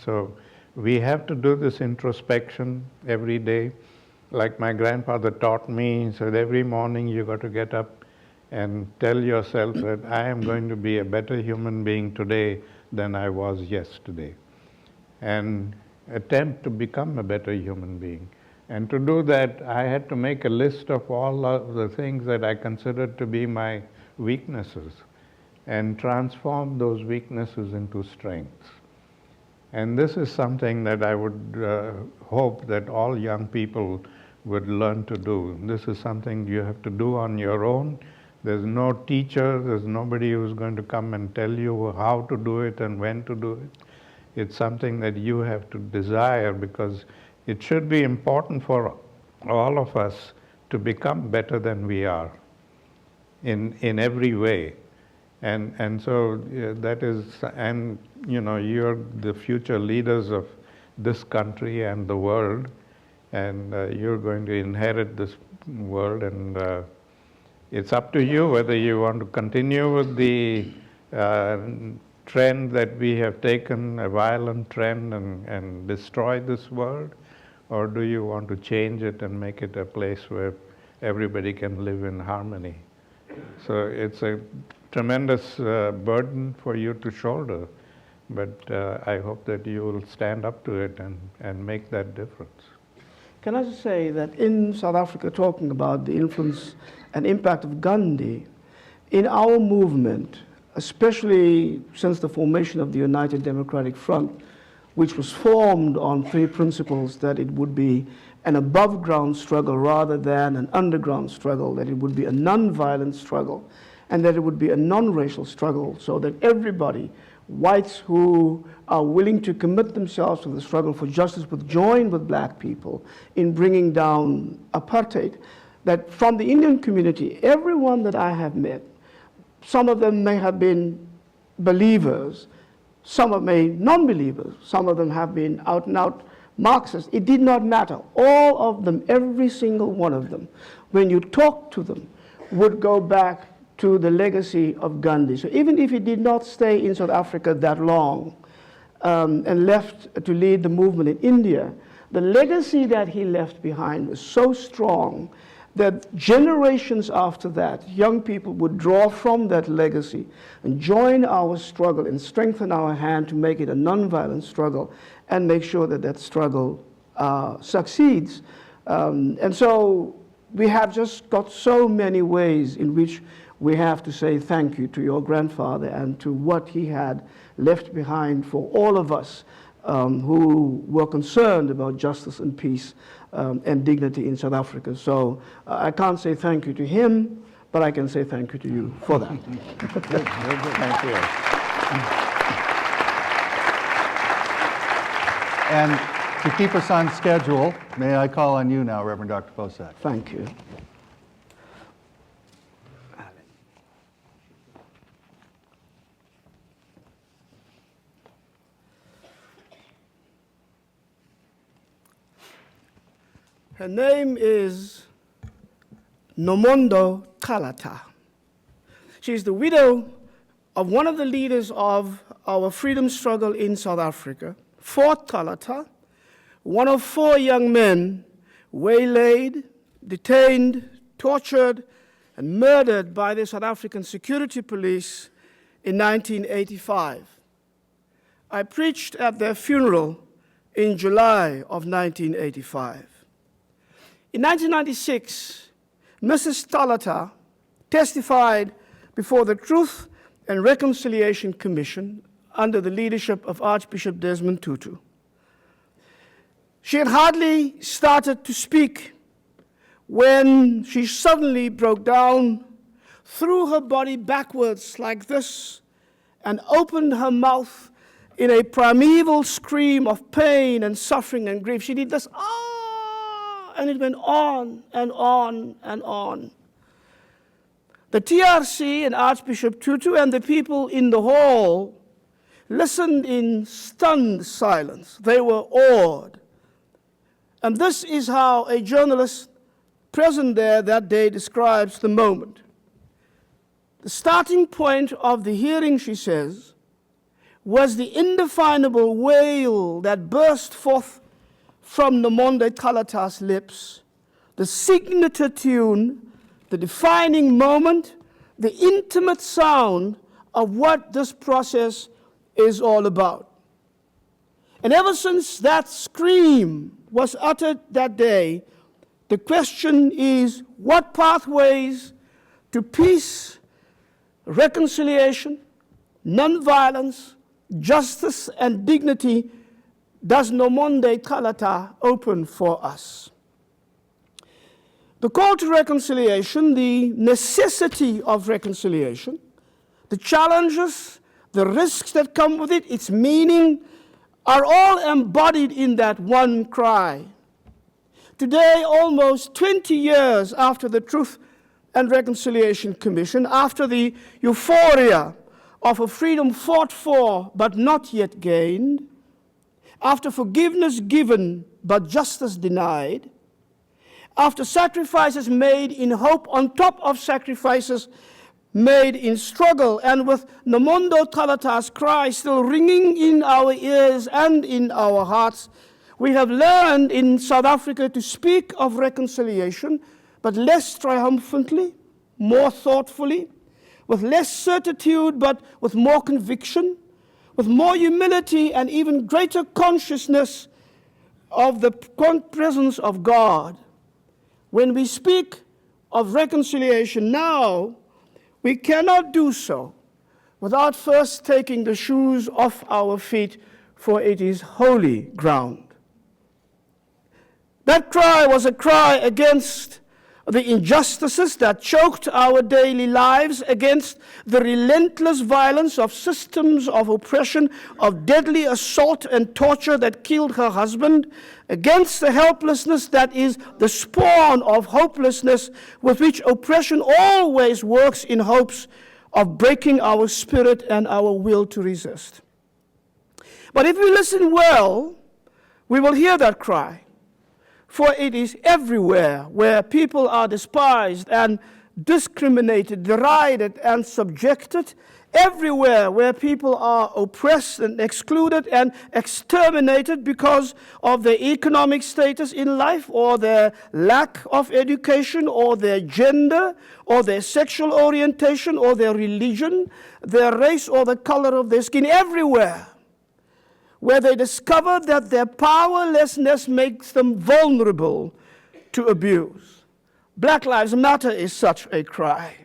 So we have to do this introspection every day. Like my grandfather taught me, he said every morning you got to get up and tell yourself that I am going to be a better human being today than I was yesterday. And attempt to become a better human being. And to do that, I had to make a list of all of the things that I considered to be my weaknesses and transform those weaknesses into strengths. And this is something that I would hope that all young people would learn to do. This is something you have to do on your own. There's no teacher, there's nobody who's going to come and tell you how to do it and when to do it. It's something that you have to desire, because it should be important for all of us to become better than we are in every way. And so that is, and you're the future leaders of this country and the world, and you're going to inherit this world, and it's up to you whether you want to continue with the trend that we have taken, a violent trend, and destroy this world, or do you want to change it and make it a place where everybody can live in harmony? So it's a tremendous burden for you to shoulder, but I hope that you will stand up to it and make that difference. Can I just say that in South Africa, talking about the influence and impact of Gandhi, in our movement, especially since the formation of the United Democratic Front, which was formed on three principles: that it would be an above-ground struggle rather than an underground struggle, that it would be a non-violent struggle, and that it would be a non-racial struggle, so that everybody, whites who are willing to commit themselves to the struggle for justice, would join with black people in bringing down apartheid. That from the Indian community, everyone that I have met, some of them may have been believers, some of them non-believers, some of them have been out-and-out Marxists. It did not matter. All of them, every single one of them, when you talk to them, would go back to the legacy of Gandhi. So even if he did not stay in South Africa that long and left to lead the movement in India, the legacy that he left behind was so strong that generations after that, young people would draw from that legacy and join our struggle and strengthen our hand to make it a non-violent struggle and make sure that that struggle succeeds. And so we have just got so many ways in which we have to say thank you to your grandfather and to what he had left behind for all of us who were concerned about justice and peace and dignity in South Africa. So I can't say thank you to him, but I can say thank you to you for that. Good. Thank you. And to keep us on schedule, may I call on you now, Reverend Dr. Boesak. Thank you. Her name is Nomondo Kalata. She is the widow of one of the leaders of our freedom struggle in South Africa, Fort Kalata, one of 4 young men waylaid, detained, tortured, and murdered by the South African security police in 1985. I preached at their funeral in July of 1985. In 1996, Mrs. Kalata testified before the Truth and Reconciliation Commission under the leadership of Archbishop Desmond Tutu. She had hardly started to speak when she suddenly broke down, threw her body backwards like this, and opened her mouth in a primeval scream of pain and suffering and grief. She did this, and it went on and on and on. The TRC and Archbishop Tutu and the people in the hall listened in stunned silence. They were awed. And this is how a journalist present there that day describes the moment. The starting point of the hearing, she says, was the indefinable wail that burst forth from Nomondo Kalata's lips, the signature tune, the defining moment, the intimate sound of what this process is all about. And ever since that scream was uttered that day, the question is, what pathways to peace, reconciliation, nonviolence, justice, and dignity does Nomondo Kalata open for us? The call to reconciliation, the necessity of reconciliation, the challenges, the risks that come with it, its meaning, are all embodied in that one cry. Today, almost 20 years after the Truth and Reconciliation Commission, after the euphoria of a freedom fought for but not yet gained, after forgiveness given but justice denied, after sacrifices made in hope on top of sacrifices made in struggle, and with Nomondo Kalata's cry still ringing in our ears and in our hearts, we have learned in South Africa to speak of reconciliation, but less triumphantly, more thoughtfully, with less certitude, but with more conviction, with more humility and even greater consciousness of the presence of God. When we speak of reconciliation now, we cannot do so without first taking the shoes off our feet, for it is holy ground. That cry was a cry against the injustices that choked our daily lives, against the relentless violence of systems of oppression, of deadly assault and torture that killed her husband, against the helplessness that is the spawn of hopelessness with which oppression always works in hopes of breaking our spirit and our will to resist. But if we listen well, we will hear that cry. For it is everywhere where people are despised and discriminated, derided and subjected, everywhere where people are oppressed and excluded and exterminated because of their economic status in life, or their lack of education, or their gender, or their sexual orientation, or their religion, their race, or the color of their skin, everywhere where they discover that their powerlessness makes them vulnerable to abuse. Black Lives Matter is such a cry.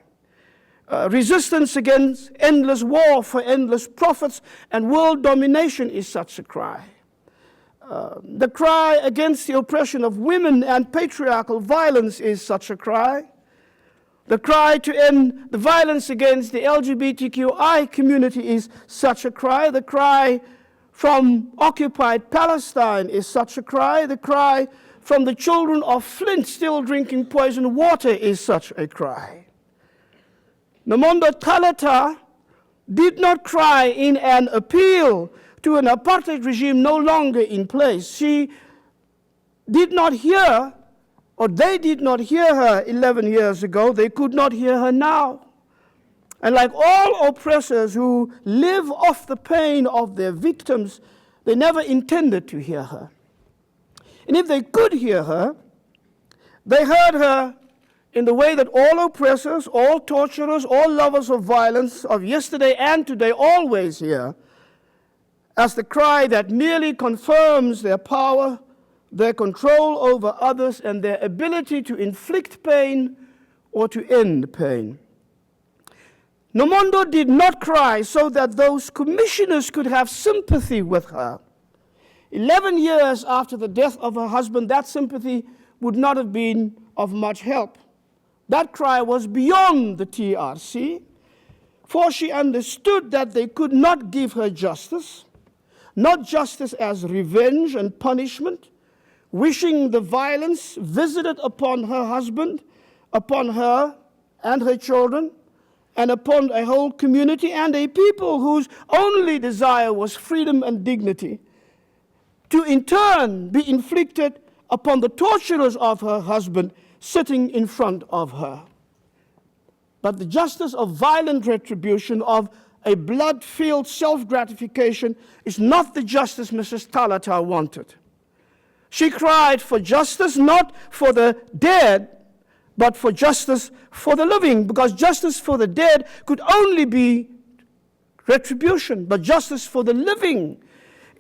Resistance against endless war for endless profits and world domination is such a cry. The cry against the oppression of women and patriarchal violence is such a cry. The cry to end the violence against the LGBTQI community is such a cry. The cry from occupied Palestine is such a cry. The cry from the children of Flint still drinking poisoned water is such a cry. Nomondo Thaleta did not cry in an appeal to an apartheid regime no longer in place. She did not hear, or they did not hear her 11 years ago. They could not hear her now. And like all oppressors who live off the pain of their victims, they never intended to hear her. And if they could hear her, they heard her in the way that all oppressors, all torturers, all lovers of violence of yesterday and today always hear, as the cry that merely confirms their power, their control over others, and their ability to inflict pain or to end pain. Nomondo did not cry so that those commissioners could have sympathy with her. 11 years after the death of her husband, that sympathy would not have been of much help. That cry was beyond the TRC, for she understood that they could not give her justice, not justice as revenge and punishment, wishing the violence visited upon her husband, upon her and her children, and upon a whole community and a people whose only desire was freedom and dignity, to in turn be inflicted upon the torturers of her husband sitting in front of her. But the justice of violent retribution, of a blood-filled self-gratification, is not the justice Mrs. Thaleta wanted. She cried for justice, not for the dead, but for justice for the living, because justice for the dead could only be retribution, but justice for the living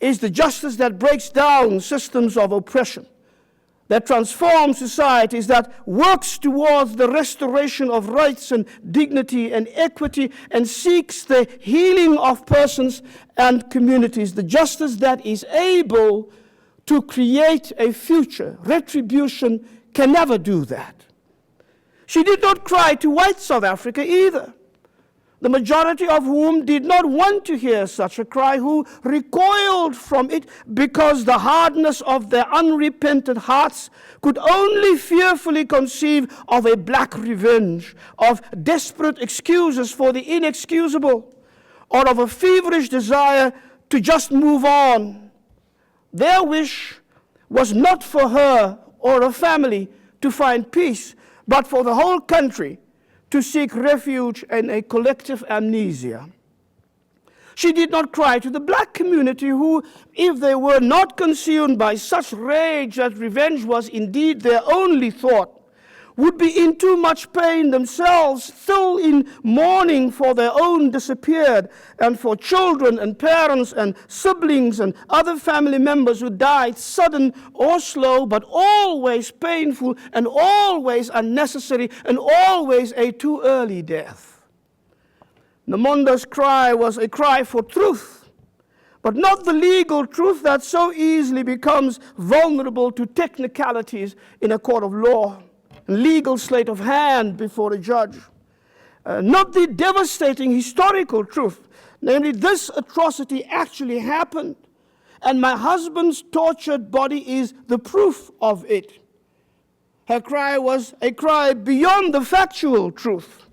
is the justice that breaks down systems of oppression, that transforms societies, that works towards the restoration of rights and dignity and equity, and seeks the healing of persons and communities, the justice that is able to create a future. Retribution can never do that. She did not cry to white South Africa either, the majority of whom did not want to hear such a cry, who recoiled from it because the hardness of their unrepentant hearts could only fearfully conceive of a black revenge, of desperate excuses for the inexcusable, or of a feverish desire to just move on. Their wish was not for her or her family to find peace, but for the whole country to seek refuge in a collective amnesia. She did not cry to the black community who, if they were not consumed by such rage that revenge was indeed their only thought, would be in too much pain themselves, still in mourning for their own disappeared, and for children and parents and siblings and other family members who died sudden or slow, but always painful and always unnecessary and always a too early death. Nomondo's cry was a cry for truth, but not the legal truth that so easily becomes vulnerable to technicalities in a court of law, legal sleight of hand before a judge. Not the devastating historical truth, namely this atrocity actually happened, and my husband's tortured body is the proof of it. Her cry was a cry beyond the factual truth.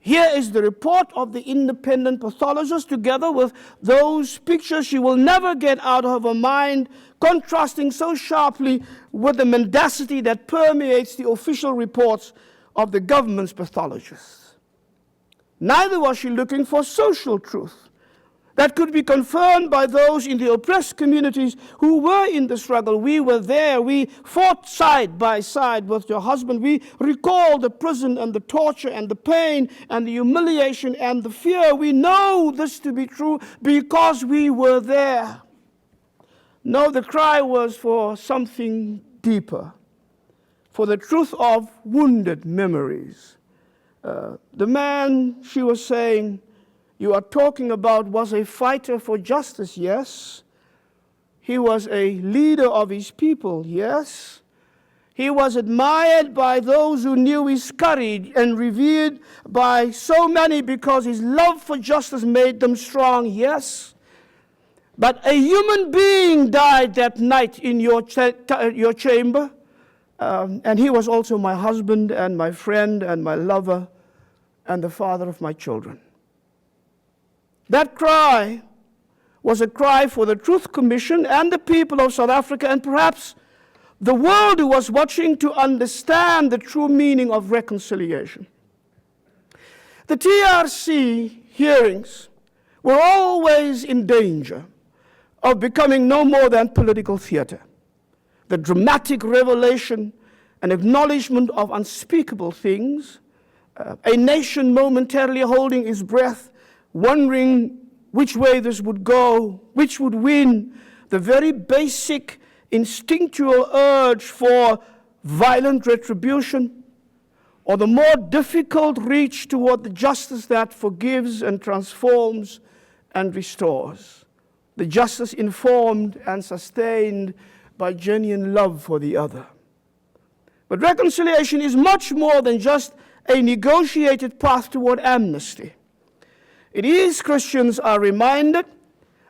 Here is the report of the independent pathologist, together with those pictures she will never get out of her mind, contrasting so sharply with the mendacity that permeates the official reports of the government's pathologists. Neither was she looking for social truth that could be confirmed by those in the oppressed communities who were in the struggle. We were there. We fought side by side with your husband. We recall the prison and the torture and the pain and the humiliation and the fear. We know this to be true because we were there. No, the cry was for something deeper, for the truth of wounded memories. The man, she was saying, you are talking about was a fighter for justice, yes. He was a leader of his people, yes. He was admired by those who knew his courage and revered by so many because his love for justice made them strong, yes. But a human being died that night in your chamber, and he was also my husband and my friend and my lover and the father of my children. That cry was a cry for the Truth Commission and the people of South Africa and perhaps the world who was watching to understand the true meaning of reconciliation. The TRC hearings were always in danger of becoming no more than political theater. The dramatic revelation and acknowledgement of unspeakable things, a nation momentarily holding its breath, wondering which way this would go, which would win, the very basic instinctual urge for violent retribution, or the more difficult reach toward the justice that forgives and transforms and restores, the justice informed and sustained by genuine love for the other. But reconciliation is much more than just a negotiated path toward amnesty. It is, Christians are reminded,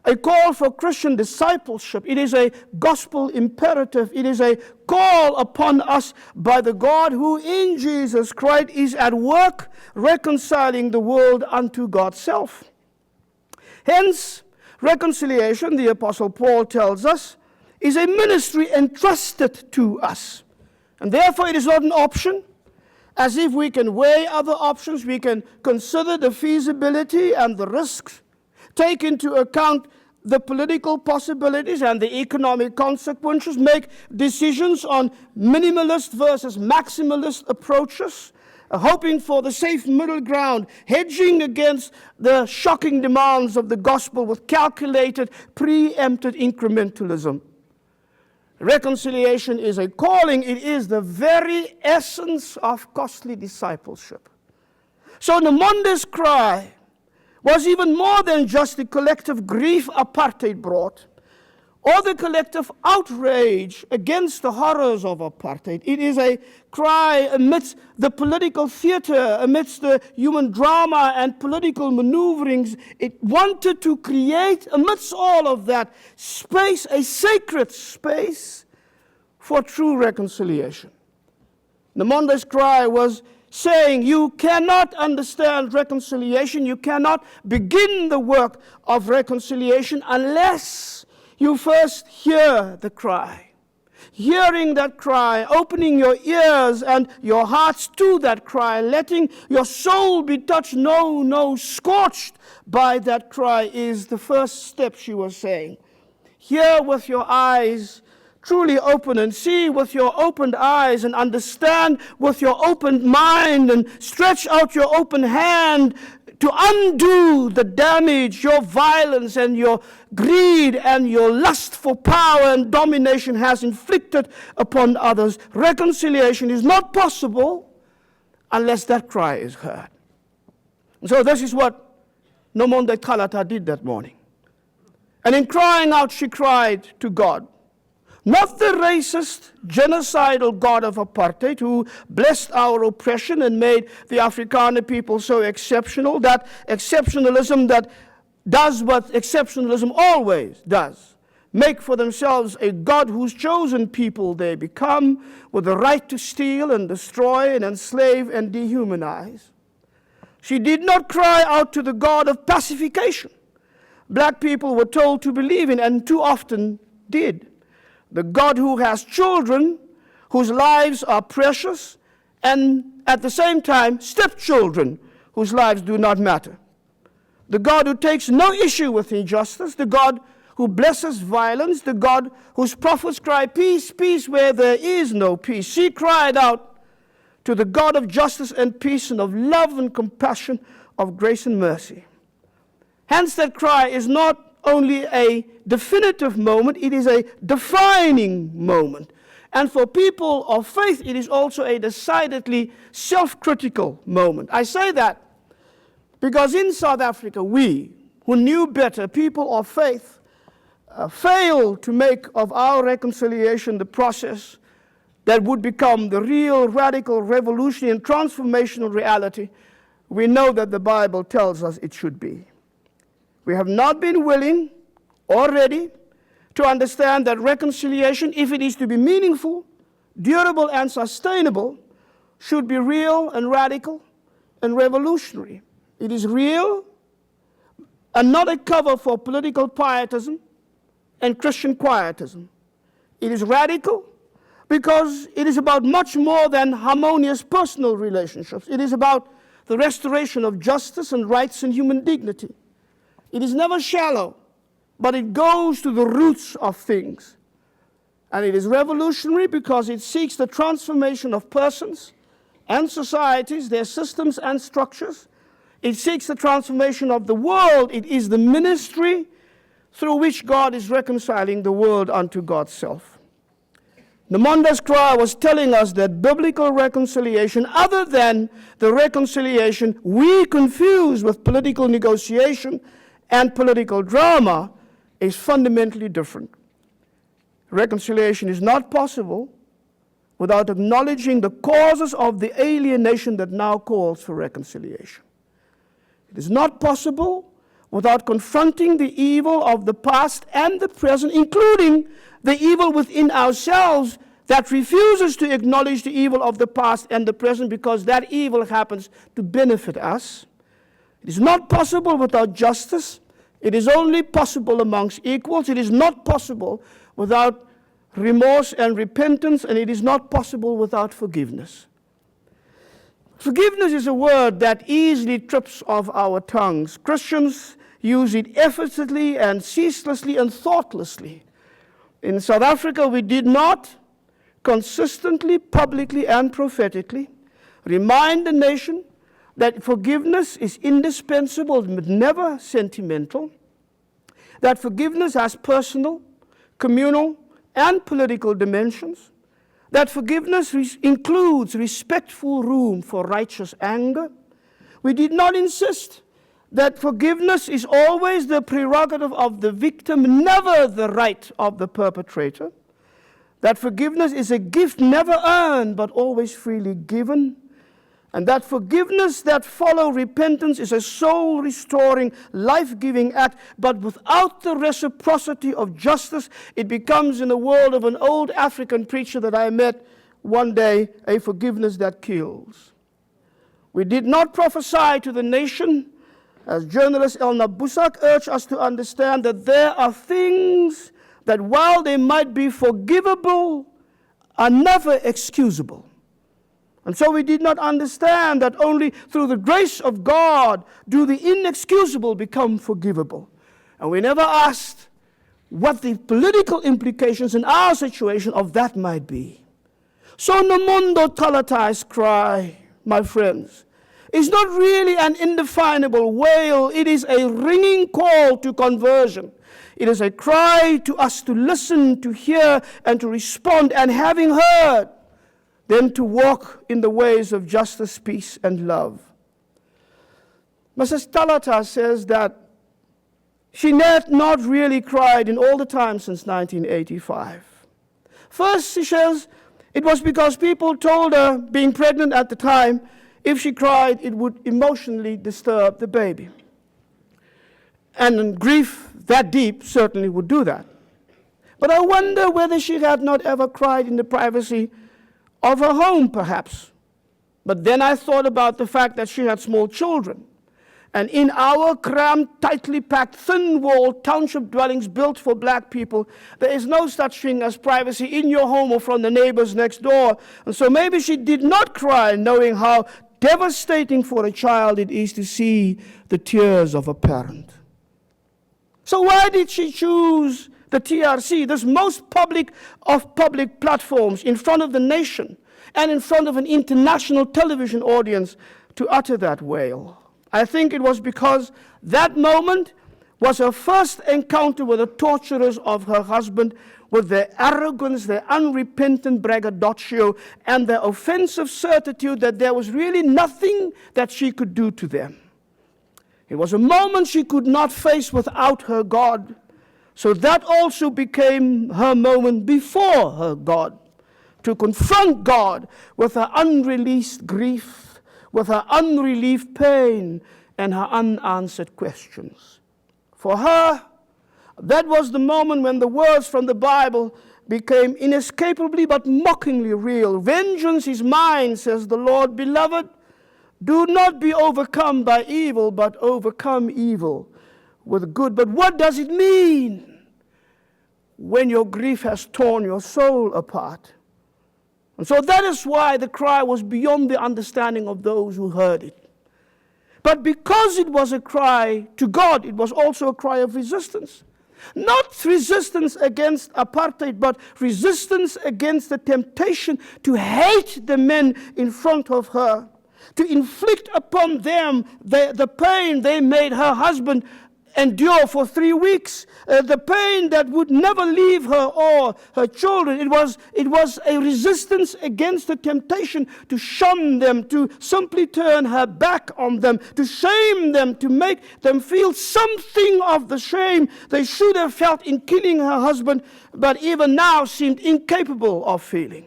a call for Christian discipleship. It is a gospel imperative. It is a call upon us by the God who in Jesus Christ is at work reconciling the world unto God's self. Hence, reconciliation, the Apostle Paul tells us, is a ministry entrusted to us. And therefore it is not an option. As if we can weigh other options, we can consider the feasibility and the risks, take into account the political possibilities and the economic consequences, make decisions on minimalist versus maximalist approaches, hoping for the safe middle ground, hedging against the shocking demands of the gospel with calculated, preempted incrementalism. Reconciliation is a calling. It is the very essence of costly discipleship. So Nomonde's cry was even more than just the collective grief apartheid brought, or the collective outrage against the horrors of apartheid. It is a cry amidst the political theater, amidst the human drama and political maneuverings. It wanted to create, amidst all of that, space, a sacred space for true reconciliation. Nomonde's cry was saying, you cannot understand reconciliation, you cannot begin the work of reconciliation unless you first hear the cry. Hearing that cry, opening your ears and your hearts to that cry, letting your soul be touched, no, scorched by that cry is the first step, she was saying. Hear with your eyes truly open and see with your opened eyes and understand with your opened mind and stretch out your open hand to undo the damage your violence and your greed and your lust for power and domination has inflicted upon others. Reconciliation is not possible unless that cry is heard. And so this is what Nomonde Kalata did that morning. And in crying out, she cried to God. Not the racist, genocidal God of apartheid who blessed our oppression and made the Afrikaner people so exceptional, that exceptionalism that does what exceptionalism always does, make for themselves a God whose chosen people they become with the right to steal and destroy and enslave and dehumanize. She did not cry out to the God of pacification black people were told to believe in and too often did. The God who has children whose lives are precious and at the same time stepchildren whose lives do not matter. The God who takes no issue with injustice, the God who blesses violence, the God whose prophets cry, peace, peace, where there is no peace. She cried out to the God of justice and peace and of love and compassion, of grace and mercy. Hence that cry is not only a definitive moment, it is a defining moment. And for people of faith, it is also a decidedly self-critical moment. I say that because in South Africa, we, who knew better, people of faith, failed to make of our reconciliation the process that would become the real, radical, revolutionary, and transformational reality we know that the Bible tells us it should be. We have not been willing or ready to understand that reconciliation, if it is to be meaningful, durable, and sustainable, should be real and radical and revolutionary. It is real and not a cover for political pietism and Christian quietism. It is radical because it is about much more than harmonious personal relationships. It is about the restoration of justice and rights and human dignity. It is never shallow, but it goes to the roots of things. And it is revolutionary because it seeks the transformation of persons and societies, their systems and structures. It seeks the transformation of the world. It is the ministry through which God is reconciling the world unto God's self. Mohandas Gandhi was telling us that biblical reconciliation, other than the reconciliation we confuse with political negotiation and political drama, is fundamentally different. Reconciliation is not possible without acknowledging the causes of the alienation that now calls for reconciliation. It is not possible without confronting the evil of the past and the present, including the evil within ourselves that refuses to acknowledge the evil of the past and the present because that evil happens to benefit us. It is not possible without justice. It is only possible amongst equals. It is not possible without remorse and repentance, and it is not possible without forgiveness. Forgiveness is a word that easily trips off our tongues. Christians use it effortlessly and ceaselessly and thoughtlessly. In South Africa, we did not consistently, publicly, and prophetically remind the nation that forgiveness is indispensable but never sentimental, that forgiveness has personal, communal, and political dimensions, that forgiveness includes respectful room for righteous anger. We did not insist that forgiveness is always the prerogative of the victim, never the right of the perpetrator, that forgiveness is a gift never earned but always freely given, and that forgiveness that follows repentance is a soul-restoring, life-giving act, but without the reciprocity of justice, it becomes, in the world of an old African preacher that I met one day, a forgiveness that kills. We did not prophesy to the nation, as journalist ALLAN Boesak urged us to understand, that there are things that, while they might be forgivable, are never excusable. And so we did not understand that only through the grace of God do the inexcusable become forgivable. And we never asked what the political implications in our situation of that might be. So Nomondo Talatai's cry, my friends, is not really an indefinable wail. It is a ringing call to conversion. It is a cry to us to listen, to hear, and to respond, and having heard, then to walk in the ways of justice, peace, and love. Mrs. Talata says that she had not really cried in all the time since 1985. First, she says, it was because people told her, being pregnant at the time, if she cried, it would emotionally disturb the baby. And grief that deep certainly would do that. But I wonder whether she had not ever cried in the privacy of her home, perhaps. But then I thought about the fact that she had small children. And in our cramped, tightly packed, thin-walled township dwellings built for black people, there is no such thing as privacy in your home or from the neighbors next door. And so maybe she did not cry, knowing how devastating for a child it is to see the tears of a parent. So why did she choose the TRC, this most public of public platforms, in front of the nation and in front of an international television audience, to utter that wail? I think it was because that moment was her first encounter with the torturers of her husband, with their arrogance, their unrepentant braggadocio, and their offensive certitude that there was really nothing that she could do to them. It was a moment she could not face without her God. So that also became her moment before her God, to confront God with her unreleased grief, with her unrelieved pain, and her unanswered questions. For her, that was the moment when the words from the Bible became inescapably but mockingly real. Vengeance is mine, says the Lord. Beloved, do not be overcome by evil, but overcome evil with good. But what does it mean when your grief has torn your soul apart? And so that is why the cry was beyond the understanding of those who heard it. But because it was a cry to God, it was also a cry of resistance. Not resistance against apartheid, but resistance against the temptation to hate the men in front of her, to inflict upon them the pain they made her husband endure for 3 weeks, the pain that would never leave her or her children. It was a resistance against the temptation to shun them, to simply turn her back on them, to shame them, to make them feel something of the shame they should have felt in killing her husband, but even now seemed incapable of feeling.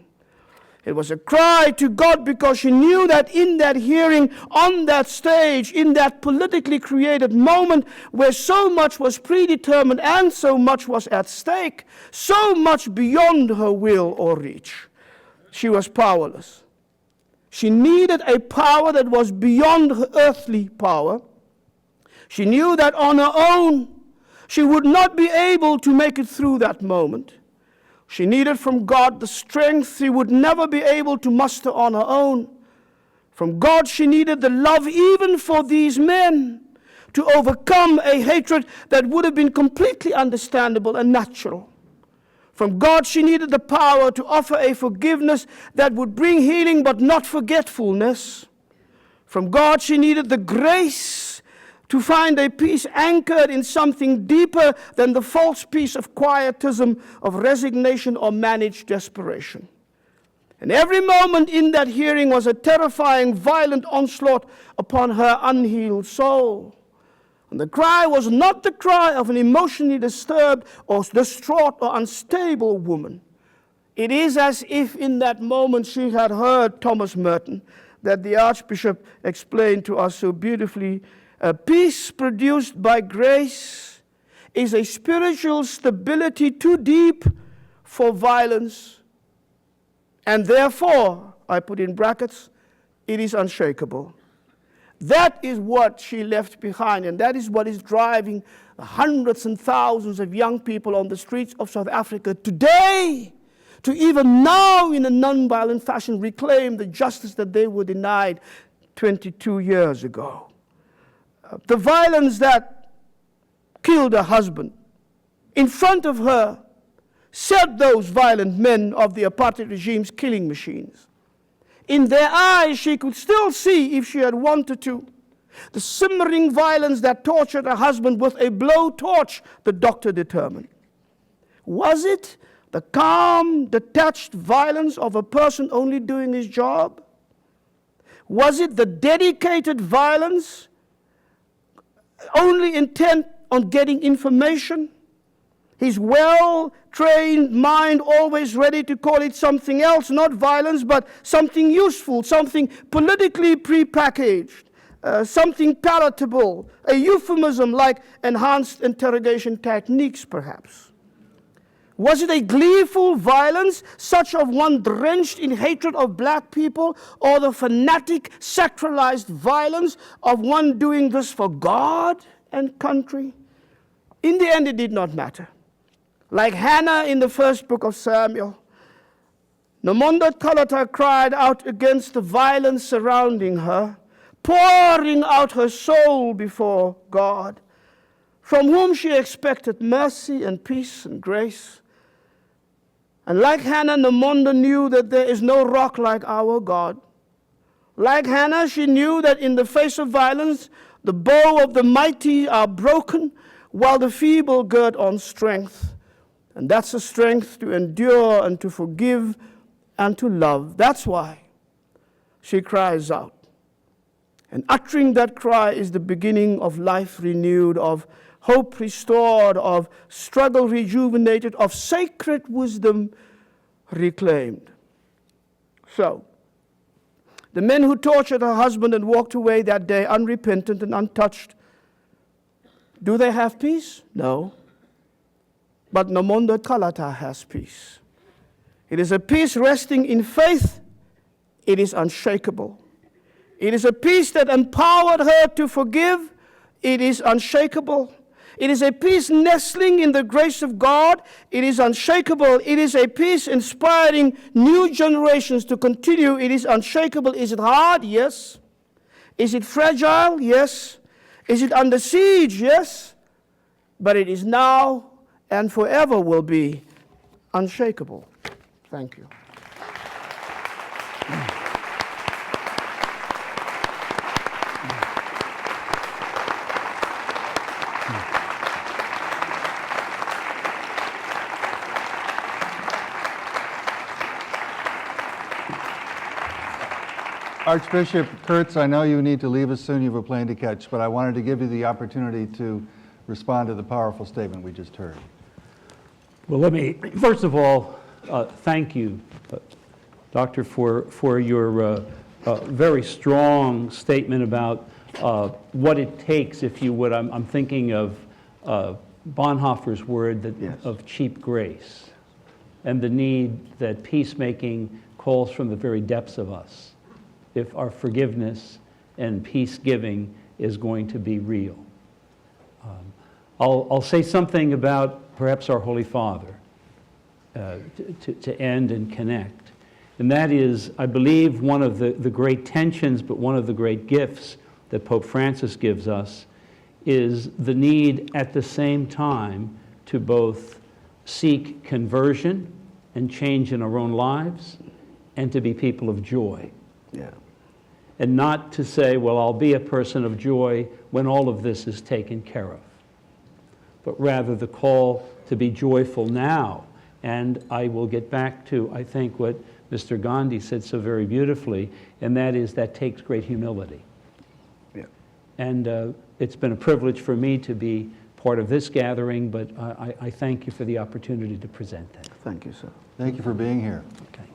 It was a cry to God because she knew that in that hearing, on that stage, in that politically created moment where so much was predetermined and so much was at stake, so much beyond her will or reach, she was powerless. She needed a power that was beyond her earthly power. She knew that on her own, she would not be able to make it through that moment. She needed from God the strength she would never be able to muster on her own. From God she needed the love even for these men to overcome a hatred that would have been completely understandable and natural. From God she needed the power to offer a forgiveness that would bring healing but not forgetfulness. From God she needed the grace to find a peace anchored in something deeper than the false peace of quietism, of resignation, or managed desperation. And every moment in that hearing was a terrifying, violent onslaught upon her unhealed soul. And the cry was not the cry of an emotionally disturbed or distraught or unstable woman. It is as if in that moment she had heard Thomas Merton, that the Archbishop explained to us so beautifully. A peace produced by grace is a spiritual stability too deep for violence, and therefore, I put in brackets, it is unshakable. That is what she left behind, and that is what is driving hundreds and thousands of young people on the streets of South Africa today to even now, in a nonviolent fashion, reclaim the justice that they were denied 22 years ago. The violence that killed her husband in front of her set those violent men of the apartheid regime's killing machines. In their eyes, she could still see, if she had wanted to, the simmering violence that tortured her husband with a blowtorch, the doctor determined. Was it the calm, detached violence of a person only doing his job? Was it the dedicated violence only intent on getting information? His well-trained mind always ready to call it something else, not violence, but something useful, something politically prepackaged, something palatable, a euphemism like enhanced interrogation techniques, perhaps. Was it a gleeful violence, such of one drenched in hatred of black people, or the fanatic, sacralized violence of one doing this for God and country? In the end, it did not matter. Like Hannah in the first book of Samuel, Nomonda Kalata cried out against the violence surrounding her, pouring out her soul before God, from whom she expected mercy and peace and grace. And like Hannah, Nomonda knew that there is no rock like our God. Like Hannah, she knew that in the face of violence, the bow of the mighty are broken, while the feeble gird on strength. And that's the strength to endure and to forgive and to love. That's why she cries out. And uttering that cry is the beginning of life renewed, of hope restored, of struggle rejuvenated, of sacred wisdom reclaimed. So, the men who tortured her husband and walked away that day unrepentant and untouched, do they have peace? No. But Nomonde Kalata has peace. It is a peace resting in faith. It is unshakable. It is a peace that empowered her to forgive. It is unshakable. It is a peace nestling in the grace of God. It is unshakable. It is a peace inspiring new generations to continue. It is unshakable. Is it hard? Yes. Is it fragile? Yes. Is it under siege? Yes. But it is now and forever will be unshakable. Thank you. Archbishop Kurtz, I know you need to leave us soon. You have a plane to catch, but I wanted to give you the opportunity to respond to the powerful statement we just heard. Well, let me, first of all, thank you, Doctor, for your very strong statement about what it takes, if you would. I'm thinking of Bonhoeffer's word that, yes, of cheap grace, and the need that peacemaking calls from the very depths of us, if our forgiveness and peace-giving is going to be real. I'll say something about perhaps our Holy Father to end and connect. And that is, I believe, one of the great tensions, but one of the great gifts that Pope Francis gives us is the need at the same time to both seek conversion and change in our own lives and to be people of joy. Yeah. And not to say, well, I'll be a person of joy when all of this is taken care of, but rather the call to be joyful now. And I will get back to, I think, what Mr. Gandhi said so very beautifully, and that is that takes great humility. Yeah. And it's been a privilege for me to be part of this gathering, but I thank you for the opportunity to present that. Thank you, sir. Thank you for being here. Thank you.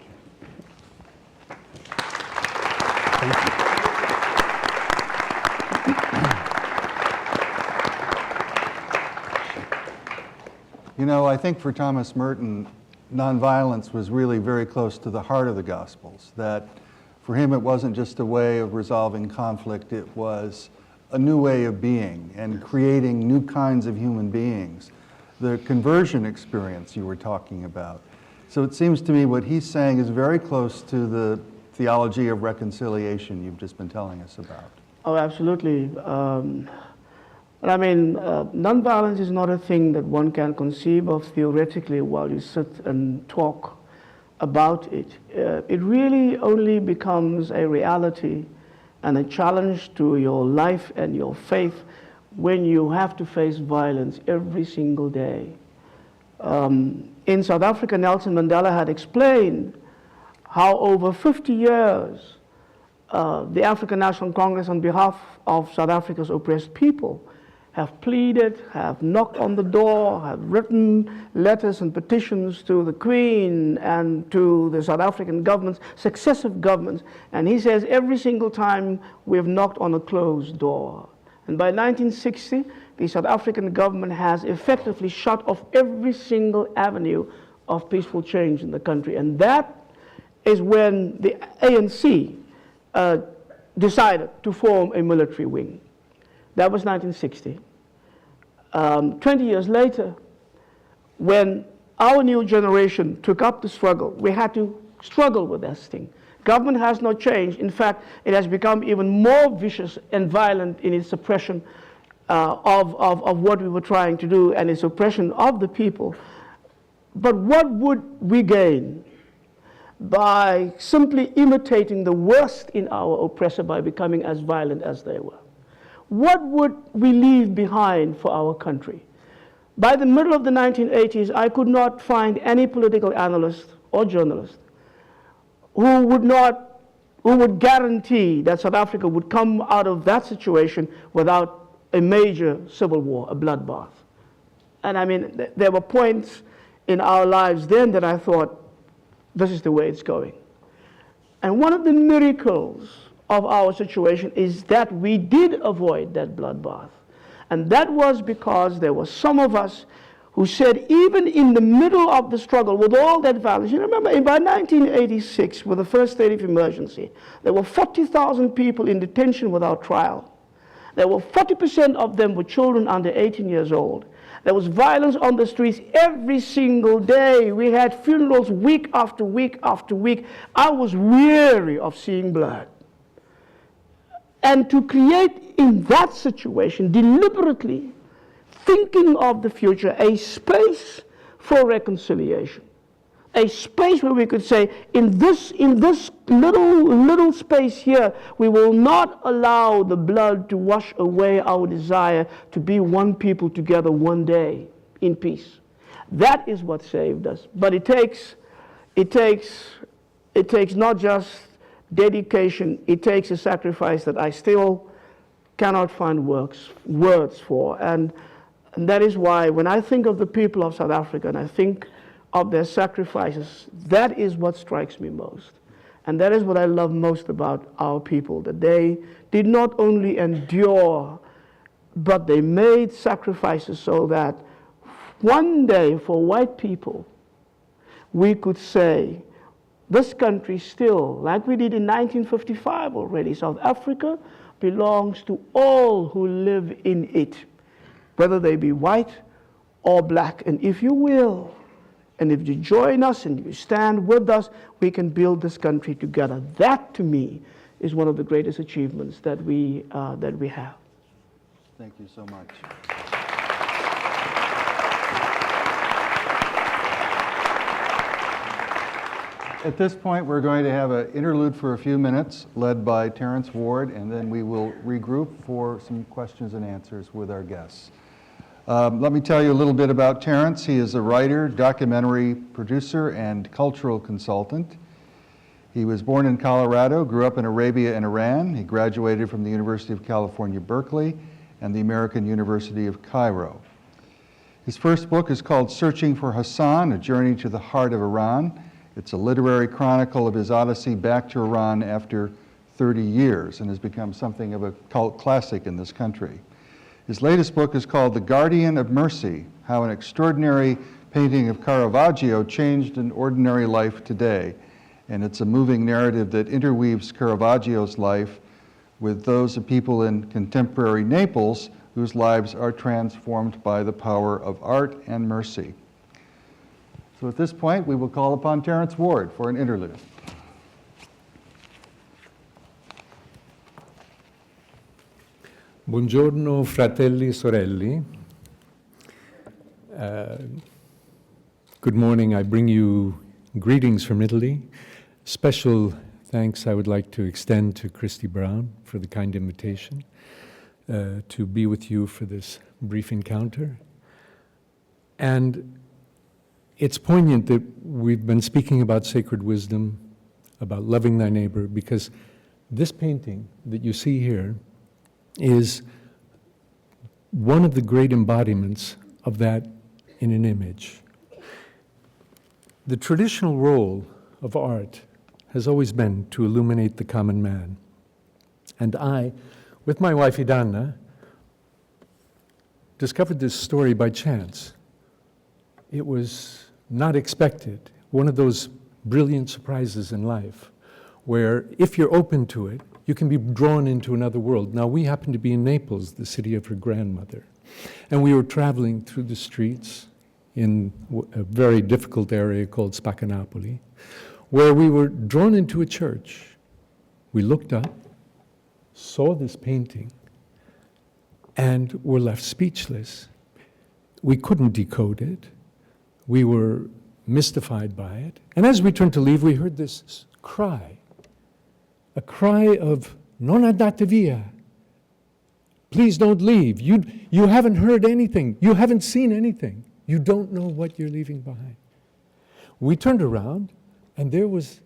You know, I think for Thomas Merton, nonviolence was really very close to the heart of the Gospels, that for him it wasn't just a way of resolving conflict, it was a new way of being and creating new kinds of human beings. The conversion experience you were talking about. So it seems to me what he's saying is very close to the theology of reconciliation you've just been telling us about. Oh, absolutely. I mean, nonviolence is not a thing that one can conceive of theoretically while you sit and talk about it. It really only becomes a reality and a challenge to your life and your faith when you have to face violence every single day. In South Africa, Nelson Mandela had explained how over 50 years, the African National Congress on behalf of South Africa's oppressed people have pleaded, have knocked on the door, have written letters and petitions to the Queen and to the South African governments, successive governments. And he says every single time we have knocked on a closed door. And by 1960, the South African government has effectively shut off every single avenue of peaceful change in the country. And that is when the ANC decided to form a military wing. That was 1960. 20 years later, when our new generation took up the struggle, we had to struggle with this thing. Government has not changed. In fact, it has become even more vicious and violent in its suppression of what we were trying to do and its oppression of the people. But what would we gain by simply imitating the worst in our oppressor by becoming as violent as they were? what would we leave behind for our country? By the middle of the 1980s, I could not find any political analyst or journalist who would guarantee that South Africa would come out of that situation without a major civil war, a bloodbath. And I mean, there were points in our lives then that I thought, this is the way it's going. And one of the miracles of our situation is that we did avoid that bloodbath. And that was because there were some of us who said, even in the middle of the struggle, with all that violence, you remember, by 1986, with the first state of emergency, there were 40,000 people in detention without trial. There were 40% of them were children under 18 years old. There was violence on the streets every single day. We had funerals week after week after week. I was weary of seeing blood. And to create in that situation, deliberately, thinking of the future, a space for reconciliation. A space where we could say, in this little space here, we will not allow the blood to wash away our desire to be one people together one day in peace. That is what saved us. But it takes not just dedication, it takes a sacrifice that I still cannot find words for. And that is why when I think of the people of South Africa and I think of their sacrifices, that is what strikes me most. And that is what I love most about our people, that they did not only endure, but they made sacrifices so that one day for white people, we could say, this country still, like we did in 1955 already, South Africa belongs to all who live in it, whether they be white or black. And if you will, and if you join us and you stand with us, we can build this country together. That, to me, is one of the greatest achievements that we have. Thank you so much. At this point, we're going to have an interlude for a few minutes, led by Terrence Ward, and then we will regroup for some questions and answers with our guests. Let me tell you a little bit about Terrence. He is a writer, documentary producer, and cultural consultant. He was born in Colorado, grew up in Arabia and Iran. He graduated from the University of California, Berkeley, and the American University of Cairo. His first book is called Searching for Hassan, A Journey to the Heart of Iran. It's a literary chronicle of his odyssey back to Iran after 30 years and has become something of a cult classic in this country. His latest book is called The Guardian of Mercy, How an Extraordinary Painting of Caravaggio Changed an Ordinary Life Today. And it's a moving narrative that interweaves Caravaggio's life with those of people in contemporary Naples whose lives are transformed by the power of art and mercy. So at this point, we will call upon Terrence Ward for an interlude. Buongiorno, fratelli e sorelle. Good morning. I bring you greetings from Italy. Special thanks I would like to extend to Christy Brown for the kind invitation to be with you for this brief encounter. And it's poignant that we've been speaking about sacred wisdom, about loving thy neighbor, because this painting that you see here is one of the great embodiments of that in an image. The traditional role of art has always been to illuminate the common man. And I, with my wife Idana, discovered this story by chance. It was not expected, one of those brilliant surprises in life, where if you're open to it, you can be drawn into another world. Now, we happened to be in Naples, the city of her grandmother, and we were traveling through the streets in a very difficult area called Spaccanapoli, where we were drawn into a church. We looked up, saw this painting, and were left speechless. We couldn't decode it. We were mystified by it. And as we turned to leave, we heard this cry, a cry of non andate via, Please don't leave. You haven't heard anything. You haven't seen anything. You don't know what you're leaving behind. We turned around, and there was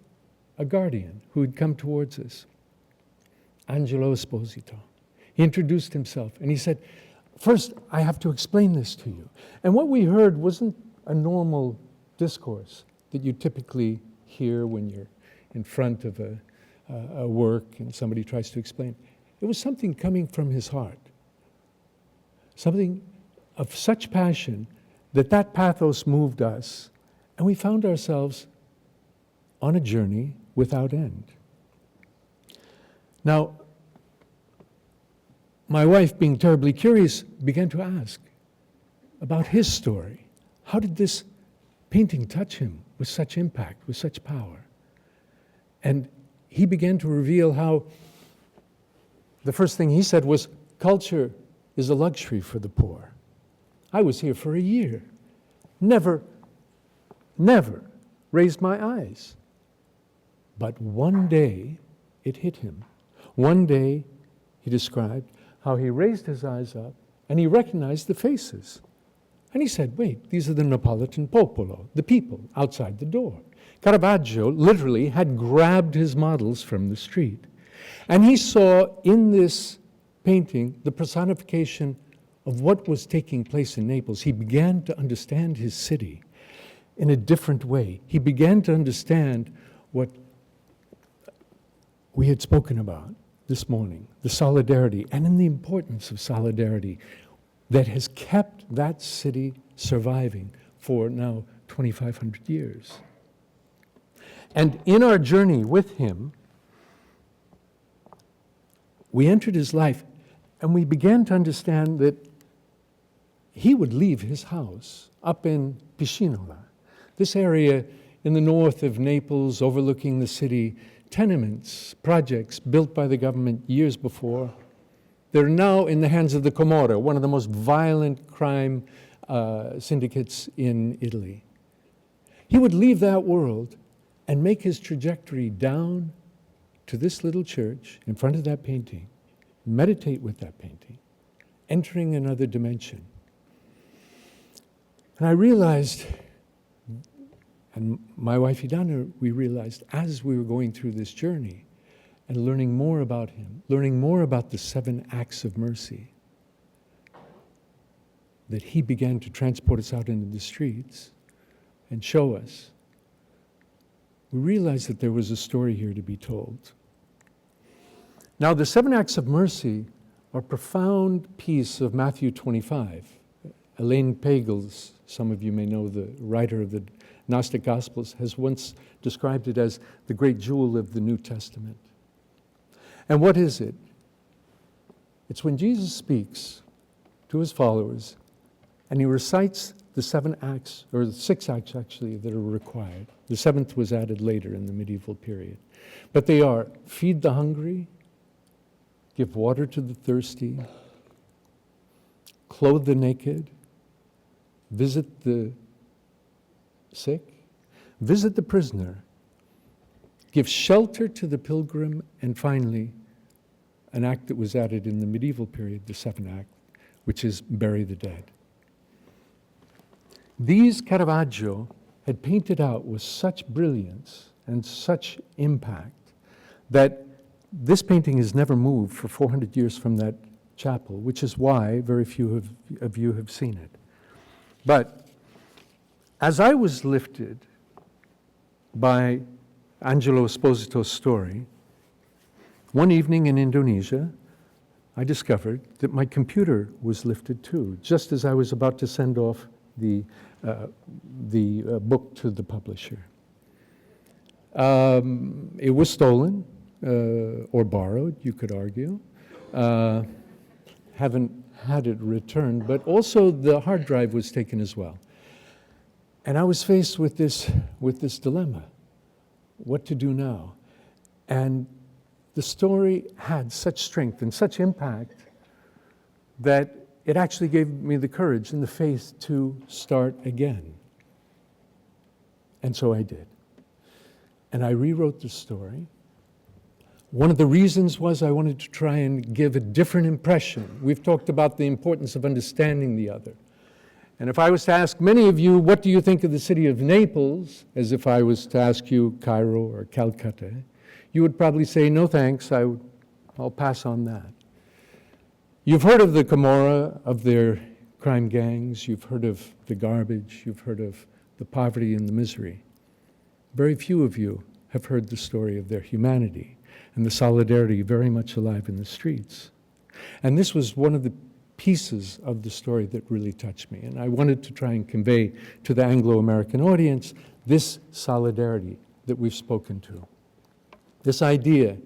a guardian who had come towards us, Angelo Esposito. He introduced himself, and he said, first, I have to explain this to you. And what we heard wasn't a normal discourse that you typically hear when you're in front of a work and somebody tries to explain. It was something coming from his heart, something of such passion that pathos moved us, and we found ourselves on a journey without end. Now, my wife, being terribly curious, began to ask about his story. How did this painting touch him with such impact, with such power? And he began to reveal how the first thing he said was, culture is a luxury for the poor. I was here for a year, never raised my eyes. But one day, it hit him. One day, he described how he raised his eyes up and he recognized the faces. And he said, wait, these are the Neapolitan popolo, the people outside the door. Caravaggio literally had grabbed his models from the street. And he saw in this painting the personification of what was taking place in Naples. He began to understand his city in a different way. He began to understand what we had spoken about this morning, the solidarity, and in the importance of solidarity that has kept that city surviving for now 2,500 years. And in our journey with him, we entered his life and we began to understand that he would leave his house up in Piscinola, this area in the north of Naples overlooking the city, tenements, projects built by the government years before. They're now in the hands of the Camorra, one of the most violent crime syndicates in Italy. He would leave that world and make his trajectory down to this little church in front of that painting, meditate with that painting, entering another dimension. And I realized, and my wife Idana, we realized as we were going through this journey and learning more about him, learning more about the 7 acts of mercy, that he began to transport us out into the streets and show us. We realized that there was a story here to be told. Now, the 7 acts of mercy are a profound piece of Matthew 25. Elaine Pagels, some of you may know, the writer of the Gnostic Gospels, has once described it as the great jewel of the New Testament. And what is it? It's when Jesus speaks to his followers and he recites the 7 acts, or the 6 acts actually, that are required. The 7th was added later in the medieval period. But they are feed the hungry, give water to the thirsty, clothe the naked, visit the sick, visit the prisoner, give shelter to the pilgrim, and finally, an act that was added in the medieval period, the 7th act, which is bury the dead. These Caravaggio had painted out with such brilliance and such impact that this painting has never moved for 400 years from that chapel, which is why very few of you have seen it. But as I was lifted by Angelo Esposito's story, one evening in Indonesia, I discovered that my computer was lifted too, just as I was about to send off the book to the publisher. It was stolen or borrowed, you could argue. Haven't had it returned, but also the hard drive was taken as well. And I was faced with this dilemma, what to do now? And the story had such strength and such impact that it actually gave me the courage and the faith to start again. And so I did. And I rewrote the story, One of the reasons was I wanted to try and give a different impression. We've talked about the importance of understanding the other. And if I was to ask many of you, what do you think of the city of Naples, as if I was to ask you Cairo or Calcutta, you would probably say, no thanks, I'll pass on that. You've heard of the Camorra, of their crime gangs, you've heard of the garbage, you've heard of the poverty and the misery. Very few of you have heard the story of their humanity and the solidarity very much alive in the streets. And this was one of the pieces of the story that really touched me. And I wanted to try and convey to the Anglo-American audience this solidarity that we've spoken to. This idea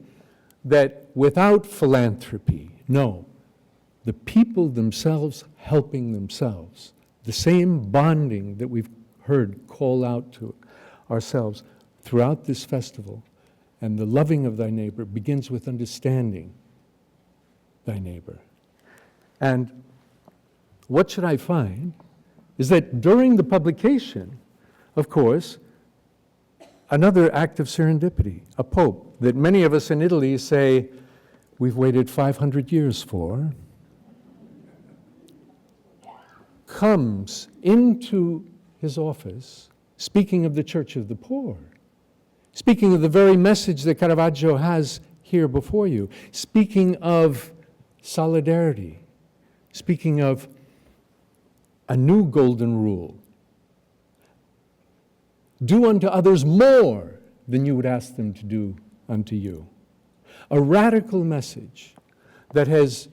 that without philanthropy, no, the people themselves helping themselves, the same bonding that we've heard call out to ourselves throughout this festival, and the loving of thy neighbor begins with understanding thy neighbor. And what should I find is that during the publication, of course, another act of serendipity, a pope that many of us in Italy say we've waited 500 years for, comes into his office speaking of the Church of the Poor, speaking of the very message that Caravaggio has here before you, speaking of solidarity, speaking of a new golden rule. Do unto others more than you would ask them to do unto you. A radical message that has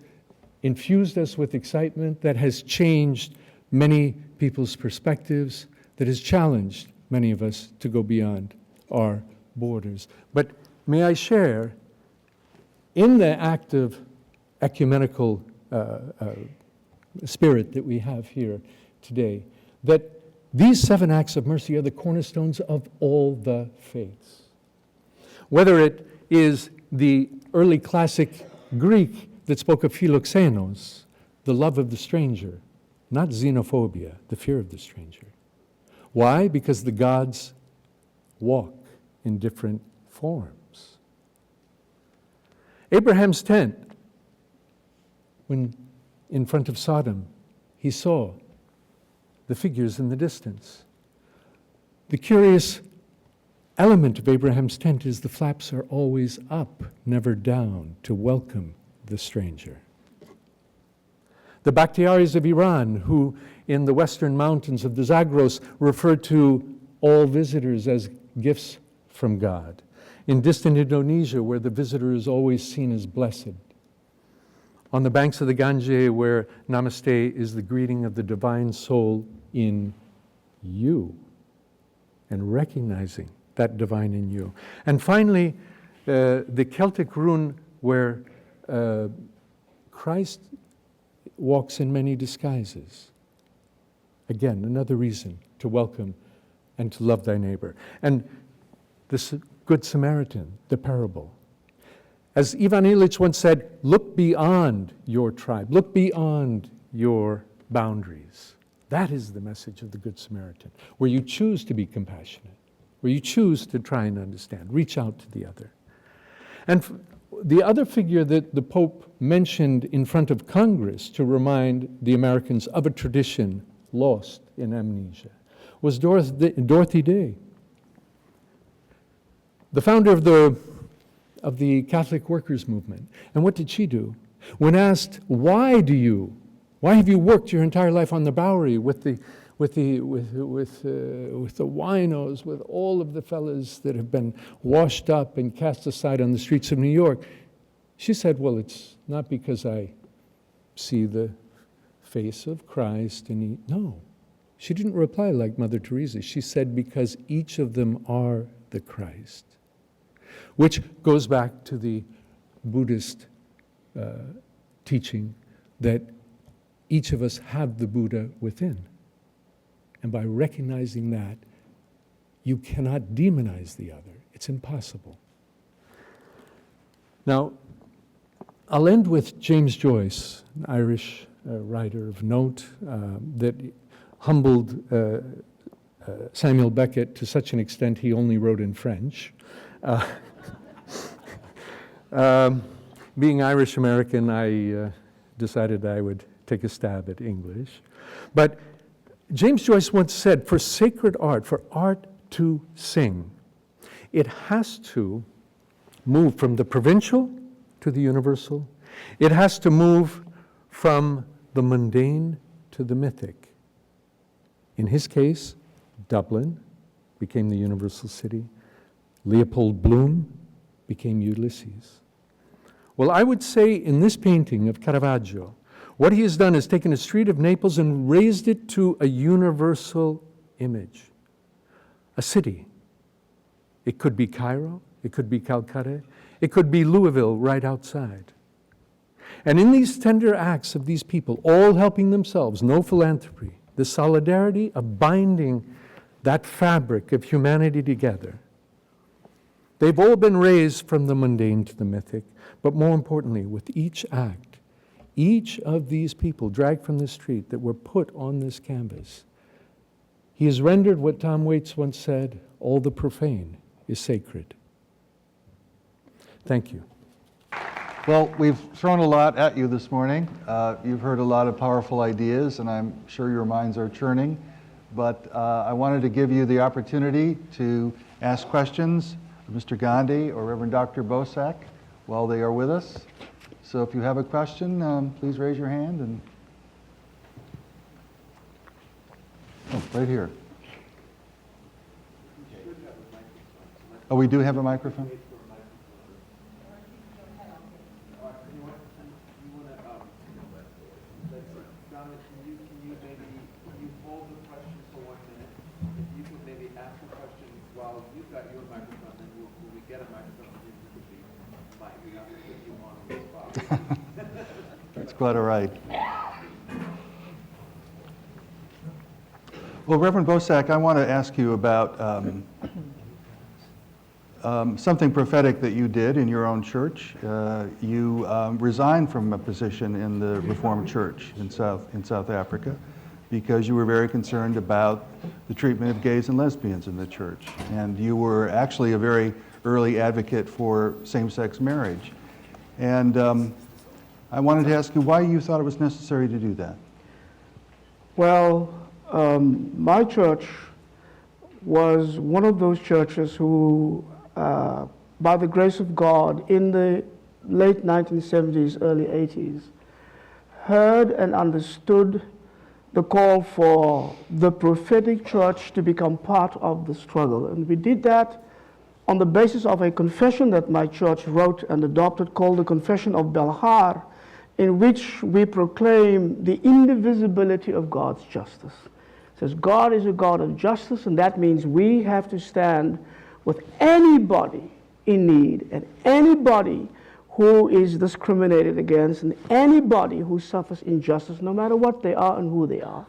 infused us with excitement, that has changed many people's perspectives, that has challenged many of us to go beyond our borders. But may I share, in the act of ecumenical spirit that we have here today, that these 7 acts of mercy are the cornerstones of all the faiths. Whether it is the early classic Greek that spoke of philoxenos, the love of the stranger, not xenophobia, the fear of the stranger. Why? Because the gods walk in different forms. Abraham's tent, when in front of Sodom, he saw the figures in the distance. The curious element of Abraham's tent is the flaps are always up, never down, to welcome the stranger. The Bakhtiaris of Iran, who in the western mountains of the Zagros refer to all visitors as gifts from God. In distant Indonesia, where the visitor is always seen as blessed. On the banks of the Ganges, where Namaste is the greeting of the divine soul in you, and recognizing that divine in you. And finally, the Celtic rune where Christ walks in many disguises. Again, another reason to welcome and to love thy neighbor. And this Good Samaritan, the parable. As Ivan Illich once said, look beyond your tribe, look beyond your boundaries. That is the message of the Good Samaritan, where you choose to be compassionate, where you choose to try and understand, reach out to the other. And the other figure that the Pope mentioned in front of Congress to remind the Americans of a tradition lost in amnesia was Dorothy Day, the founder of the Catholic Workers' Movement. And what did she do? When asked, why have you worked your entire life on the Bowery with the winos, with all of the fellas that have been washed up and cast aside on the streets of New York? She said, well, it's not because I see the face of Christ and no. She didn't reply like Mother Teresa. She said, because each of them are the Christ. Which goes back to the Buddhist teaching that each of us have the Buddha within. And by recognizing that, you cannot demonize the other. It's impossible. Now, I'll end with James Joyce, an Irish writer of note that humbled Samuel Beckett to such an extent he only wrote in French. Being Irish American, I decided I would take a stab at English. But James Joyce once said, for sacred art, for art to sing, it has to move from the provincial to the universal. It has to move from the mundane to the mythic. In his case, Dublin became the universal city. Leopold Bloom became Ulysses. Well, I would say in this painting of Caravaggio, what he has done is taken a street of Naples and raised it to a universal image, a city. It could be Cairo, it could be Calcutta, it could be Louisville right outside. And in these tender acts of these people, all helping themselves, no philanthropy, the solidarity of binding that fabric of humanity together, they've all been raised from the mundane to the mythic, but more importantly, with each act, each of these people dragged from the street that were put on this canvas, he has rendered what Tom Waits once said, all the profane is sacred. Thank you. Well, we've thrown a lot at you this morning. You've heard a lot of powerful ideas, and I'm sure your minds are churning. But I wanted to give you the opportunity to ask questions of Mr. Gandhi or Reverend Dr. Boesak while they are with us. So if you have a question, please raise your hand. And oh, right here. Oh, we do have a microphone? That's quite all right. Well, Reverend Boesak, I want to ask you about something prophetic that you did in your own church. You resigned from a position in the Reformed Church in South Africa because you were very concerned about the treatment of gays and lesbians in the church. And you were actually a very early advocate for same-sex marriage. And I wanted to ask you why you thought it was necessary to do that. Well, my church was one of those churches who, by the grace of God, in the late 1970s, early 80s, heard and understood the call for the prophetic church to become part of the struggle. And we did that on the basis of a confession that my church wrote and adopted called the Confession of Belhar, in which we proclaim the indivisibility of God's justice. It says God is a God of justice, and that means we have to stand with anybody in need and anybody who is discriminated against and anybody who suffers injustice, no matter what they are and who they are.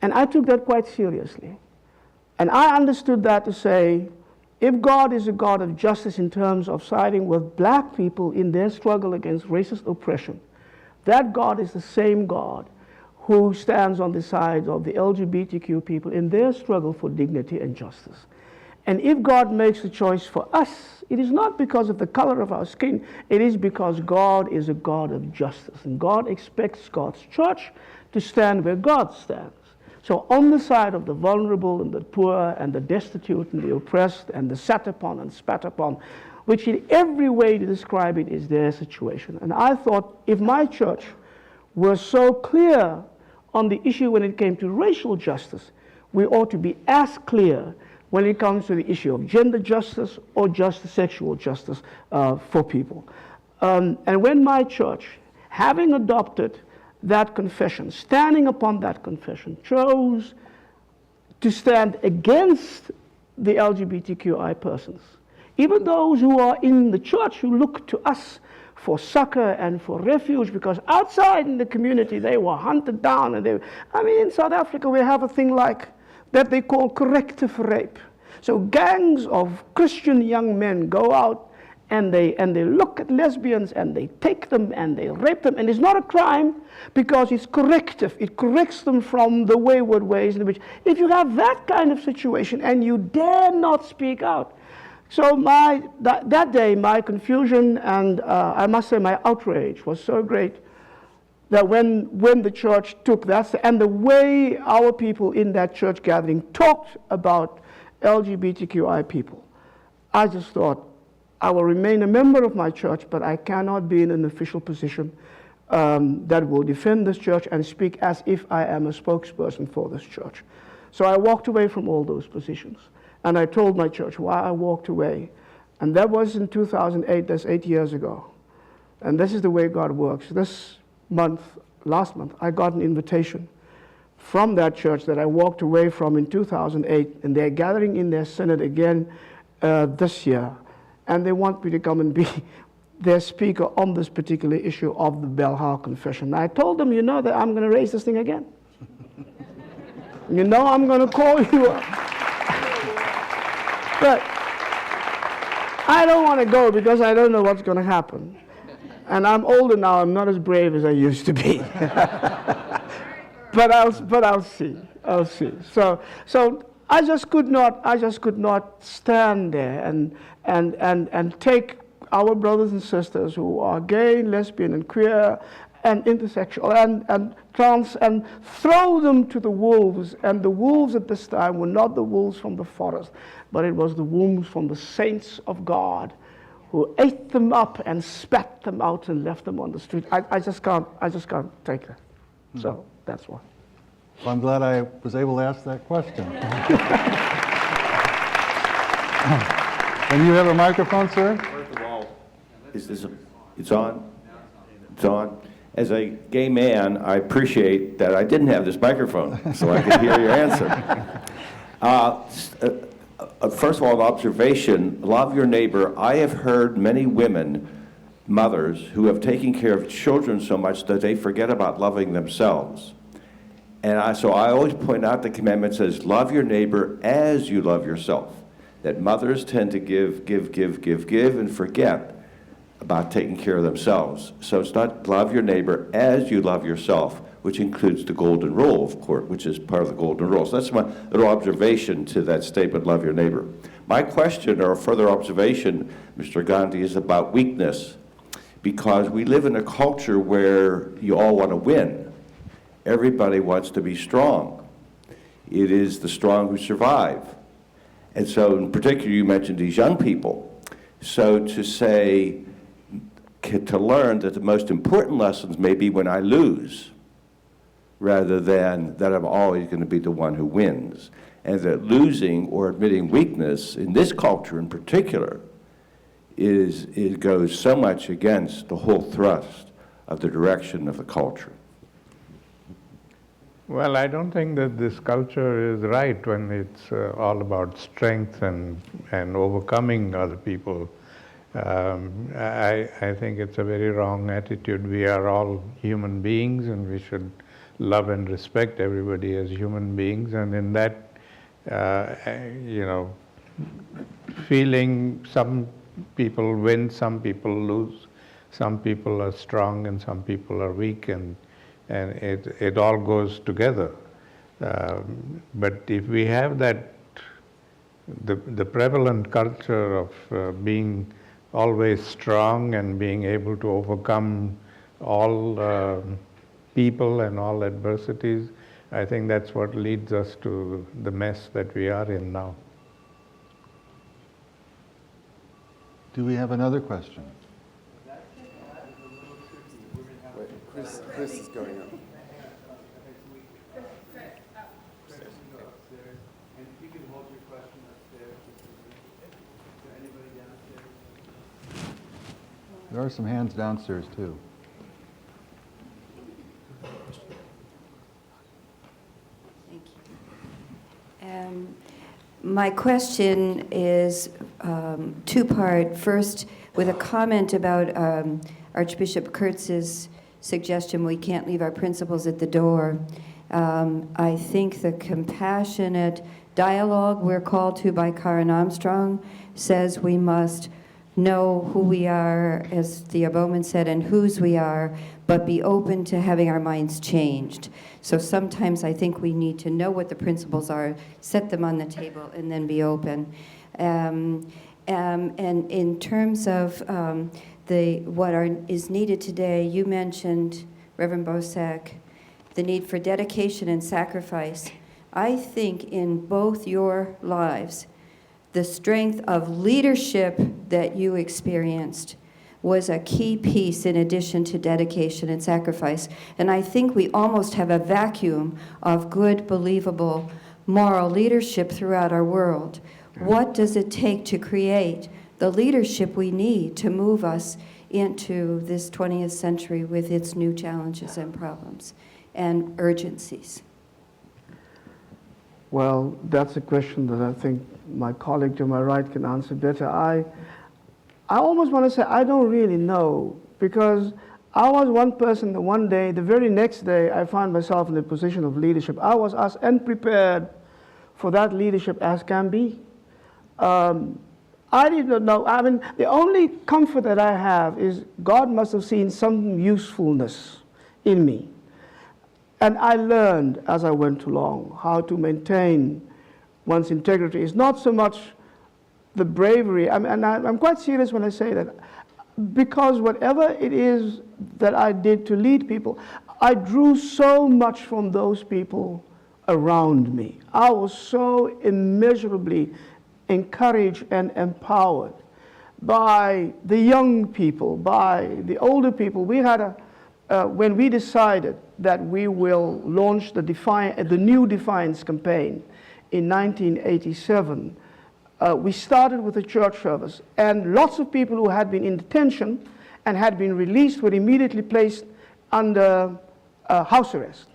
And I took that quite seriously. And I understood that to say, if God is a God of justice in terms of siding with black people in their struggle against racist oppression, that God is the same God who stands on the side of the LGBTQ people in their struggle for dignity and justice. And if God makes a choice for us, it is not because of the color of our skin, it is because God is a God of justice. And God expects God's church to stand where God stands. So on the side of the vulnerable and the poor and the destitute and the oppressed and the sat upon and spat upon, which in every way to describe it is their situation. And I thought if my church were so clear on the issue when it came to racial justice, we ought to be as clear when it comes to the issue of gender justice or just sexual justice for people. And when my church, having adopted that confession, standing upon that confession, chose to stand against the LGBTQI persons, even those who are in the church who look to us for succor and for refuge, because outside in the community they were hunted down. And in South Africa we have a thing like that they call corrective rape. So gangs of Christian young men go out and they look at lesbians and they take them and they rape them, and it's not a crime because it's corrective. It corrects them from the wayward ways in which, if you have that kind of situation and you dare not speak out, So that day, my confusion and I must say my outrage was so great that when the church took that, and the way our people in that church gathering talked about LGBTQI people, I just thought, I will remain a member of my church, but I cannot be in an official position that will defend this church and speak as if I am a spokesperson for this church. So I walked away from all those positions. And I told my church why I walked away. And that was in 2008, that's 8 years ago. And this is the way God works. Last month, I got an invitation from that church that I walked away from in 2008, and they're gathering in their synod again this year. And they want me to come and be their speaker on this particular issue of the Belhar Confession. I told them, you know that I'm going to raise this thing again. You know I'm going to call you up. But I don't want to go because I don't know what's going to happen. And I'm older now, I'm not as brave as I used to be. But I'll see. So I just could not stand there and take our brothers and sisters who are gay, lesbian, and queer, and intersexual, and trans, and throw them to the wolves. And the wolves at this time were not the wolves from the forest, but it was the wolves from the saints of God, who ate them up and spat them out and left them on the street. I just can't take that. So that's why. Well, I'm glad I was able to ask that question. And you have a microphone, sir? First of all, it's on? It's on. As a gay man, I appreciate that I didn't have this microphone, so I could hear your answer. First of all, an observation, love your neighbor. I have heard many women, mothers, who have taken care of children so much that they forget about loving themselves. And so I always point out the commandment says, love your neighbor as you love yourself. That mothers tend to give, and forget about taking care of themselves. So it's not love your neighbor as you love yourself, which includes the golden rule, of course, which is part of the golden rule. So that's my little observation to that statement, love your neighbor. My question, or further observation, Mr. Gandhi, is about weakness, because we live in a culture where you all want to win. Everybody wants to be strong. It is the strong who survive. And so in particular, you mentioned these young people. So to say, to learn that the most important lessons may be when I lose, rather than that I'm always going to be the one who wins. And that losing or admitting weakness, in this culture in particular, it goes so much against the whole thrust of the direction of the culture. Well, I don't think that this culture is right when it's all about strength and overcoming other people. I think it's a very wrong attitude. We are all human beings, and we should love and respect everybody as human beings. And in that, feeling, some people win, some people lose, some people are strong and some people are weak, and it all goes together. But if we have that, the prevalent culture of being always strong and being able to overcome all people and all adversities, I think that's what leads us to the mess that we are in now. Do we have another question? Chris is going up. There are some hands downstairs, too. Thank you. My question is two-part. First, with a comment about Archbishop Kurtz's suggestion we can't leave our principles at the door. I think the compassionate dialogue we're called to by Karen Armstrong says we must know who we are, as Theo Bowman said, and whose we are, but be open to having our minds changed. So sometimes I think we need to know what the principles are, set them on the table, and then be open. And And in terms of what is needed today, you mentioned, Reverend Boesak, the need for dedication and sacrifice. I think in both your lives, the strength of leadership that you experienced was a key piece in addition to dedication and sacrifice. And I think we almost have a vacuum of good, believable, moral leadership throughout our world. What does it take to create the leadership we need to move us into this 20th century with its new challenges and problems and urgencies? Well, that's a question that I think my colleague to my right can answer better. I almost want to say I don't really know, because I was one person that one day, the very next day, I found myself in a position of leadership. I was asked and prepared for that leadership as can be. I did not know. I mean, the only comfort that I have is God must have seen some usefulness in me. And I learned as I went along how to maintain one's integrity. It's not so much the bravery, and I'm quite serious when I say that, because whatever it is that I did to lead people, I drew so much from those people around me. I was so immeasurably encouraged and empowered by the young people, by the older people. We had when we decided that we will launch the new Defiance campaign in 1987, we started with a church service, and lots of people who had been in detention and had been released were immediately placed under house arrest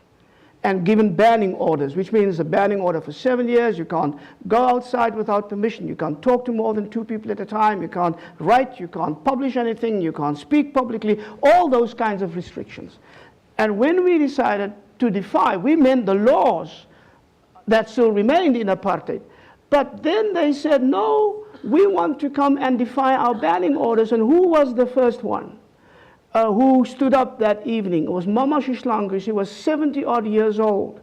and given banning orders, which means a banning order for 7 years. You can't go outside without permission. You can't talk to more than 2 people at a time. You can't write. You can't publish anything. You can't speak publicly. All those kinds of restrictions. And when we decided to defy, we meant the laws that still remained in apartheid. But then they said, no, we want to come and defy our banning orders. And who was the first one who stood up that evening? It was Mama Shislangu. She was 70-odd years old.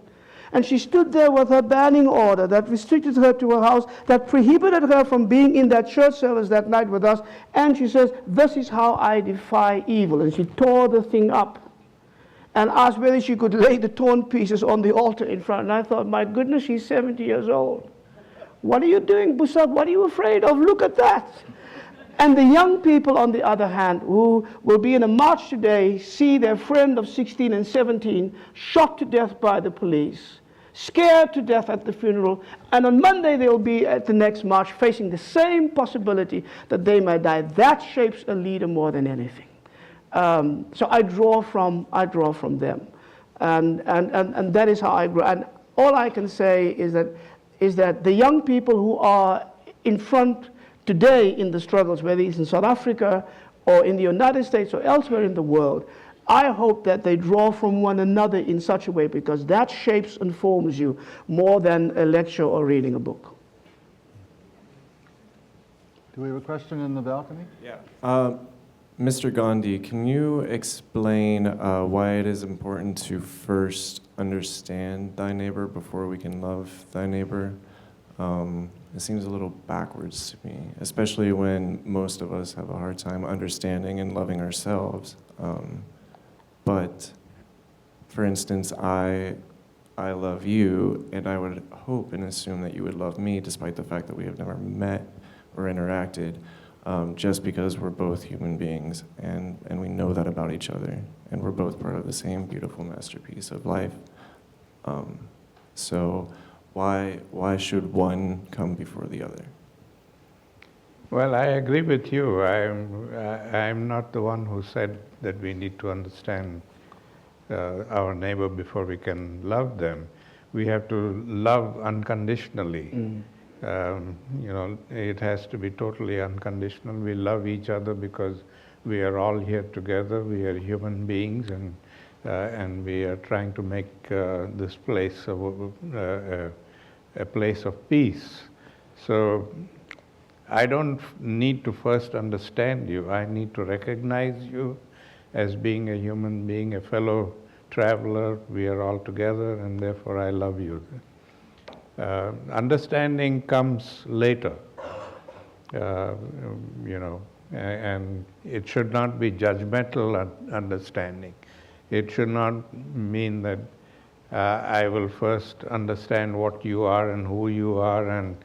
And she stood there with her banning order that restricted her to her house, that prohibited her from being in that church service that night with us. And she says, this is how I defy evil. And she tore the thing up and asked whether she could lay the torn pieces on the altar in front. And I thought, my goodness, she's 70 years old. What are you doing, Boesak? What are you afraid of? Look at that. And the young people, on the other hand, who will be in a march today, see their friend of 16 and 17 shot to death by the police, scared to death at the funeral, and on Monday they will be at the next march facing the same possibility that they might die. That shapes a leader more than anything. So I draw from them, and that is how I grow. And all I can say is that the young people who are in front today in the struggles, whether it's in South Africa or in the United States or elsewhere in the world, I hope that they draw from one another in such a way, because that shapes and forms you more than a lecture or reading a book. Do we have a question in the balcony? Yeah. Mr. Gandhi, can you explain why it is important to first understand thy neighbor before we can love thy neighbor? It seems a little backwards to me, especially when most of us have a hard time understanding and loving ourselves. But, for instance, I love you, and I would hope and assume that you would love me, despite the fact that we have never met or interacted, just because we're both human beings, and we know that about each other, and we're both part of the same beautiful masterpiece of life. So why should one come before the other? Well, I agree with you. I'm not the one who said that we need to understand our neighbor before we can love them. We have to love unconditionally. It has to be totally unconditional. We love each other because we are all here together. We are human beings, and we are trying to make this place a place of peace. So I don't need to first understand you. I need to recognize you as being a human being, a fellow traveler. We are all together, and therefore I love you. Understanding comes later. you know, and it should not be judgmental understanding. It should not mean that I will first understand what you are and who you are and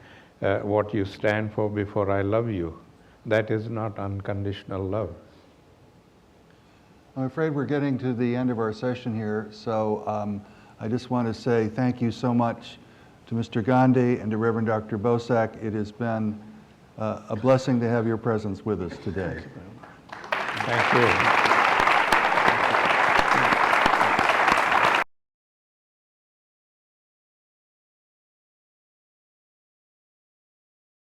what you stand for before I love you. That is not unconditional love. I'm afraid we're getting to the end of our session here, so I just want to say thank you so much to Mr. Gandhi and to Reverend Dr. Boesak. It has been a blessing to have your presence with us today. Thank you.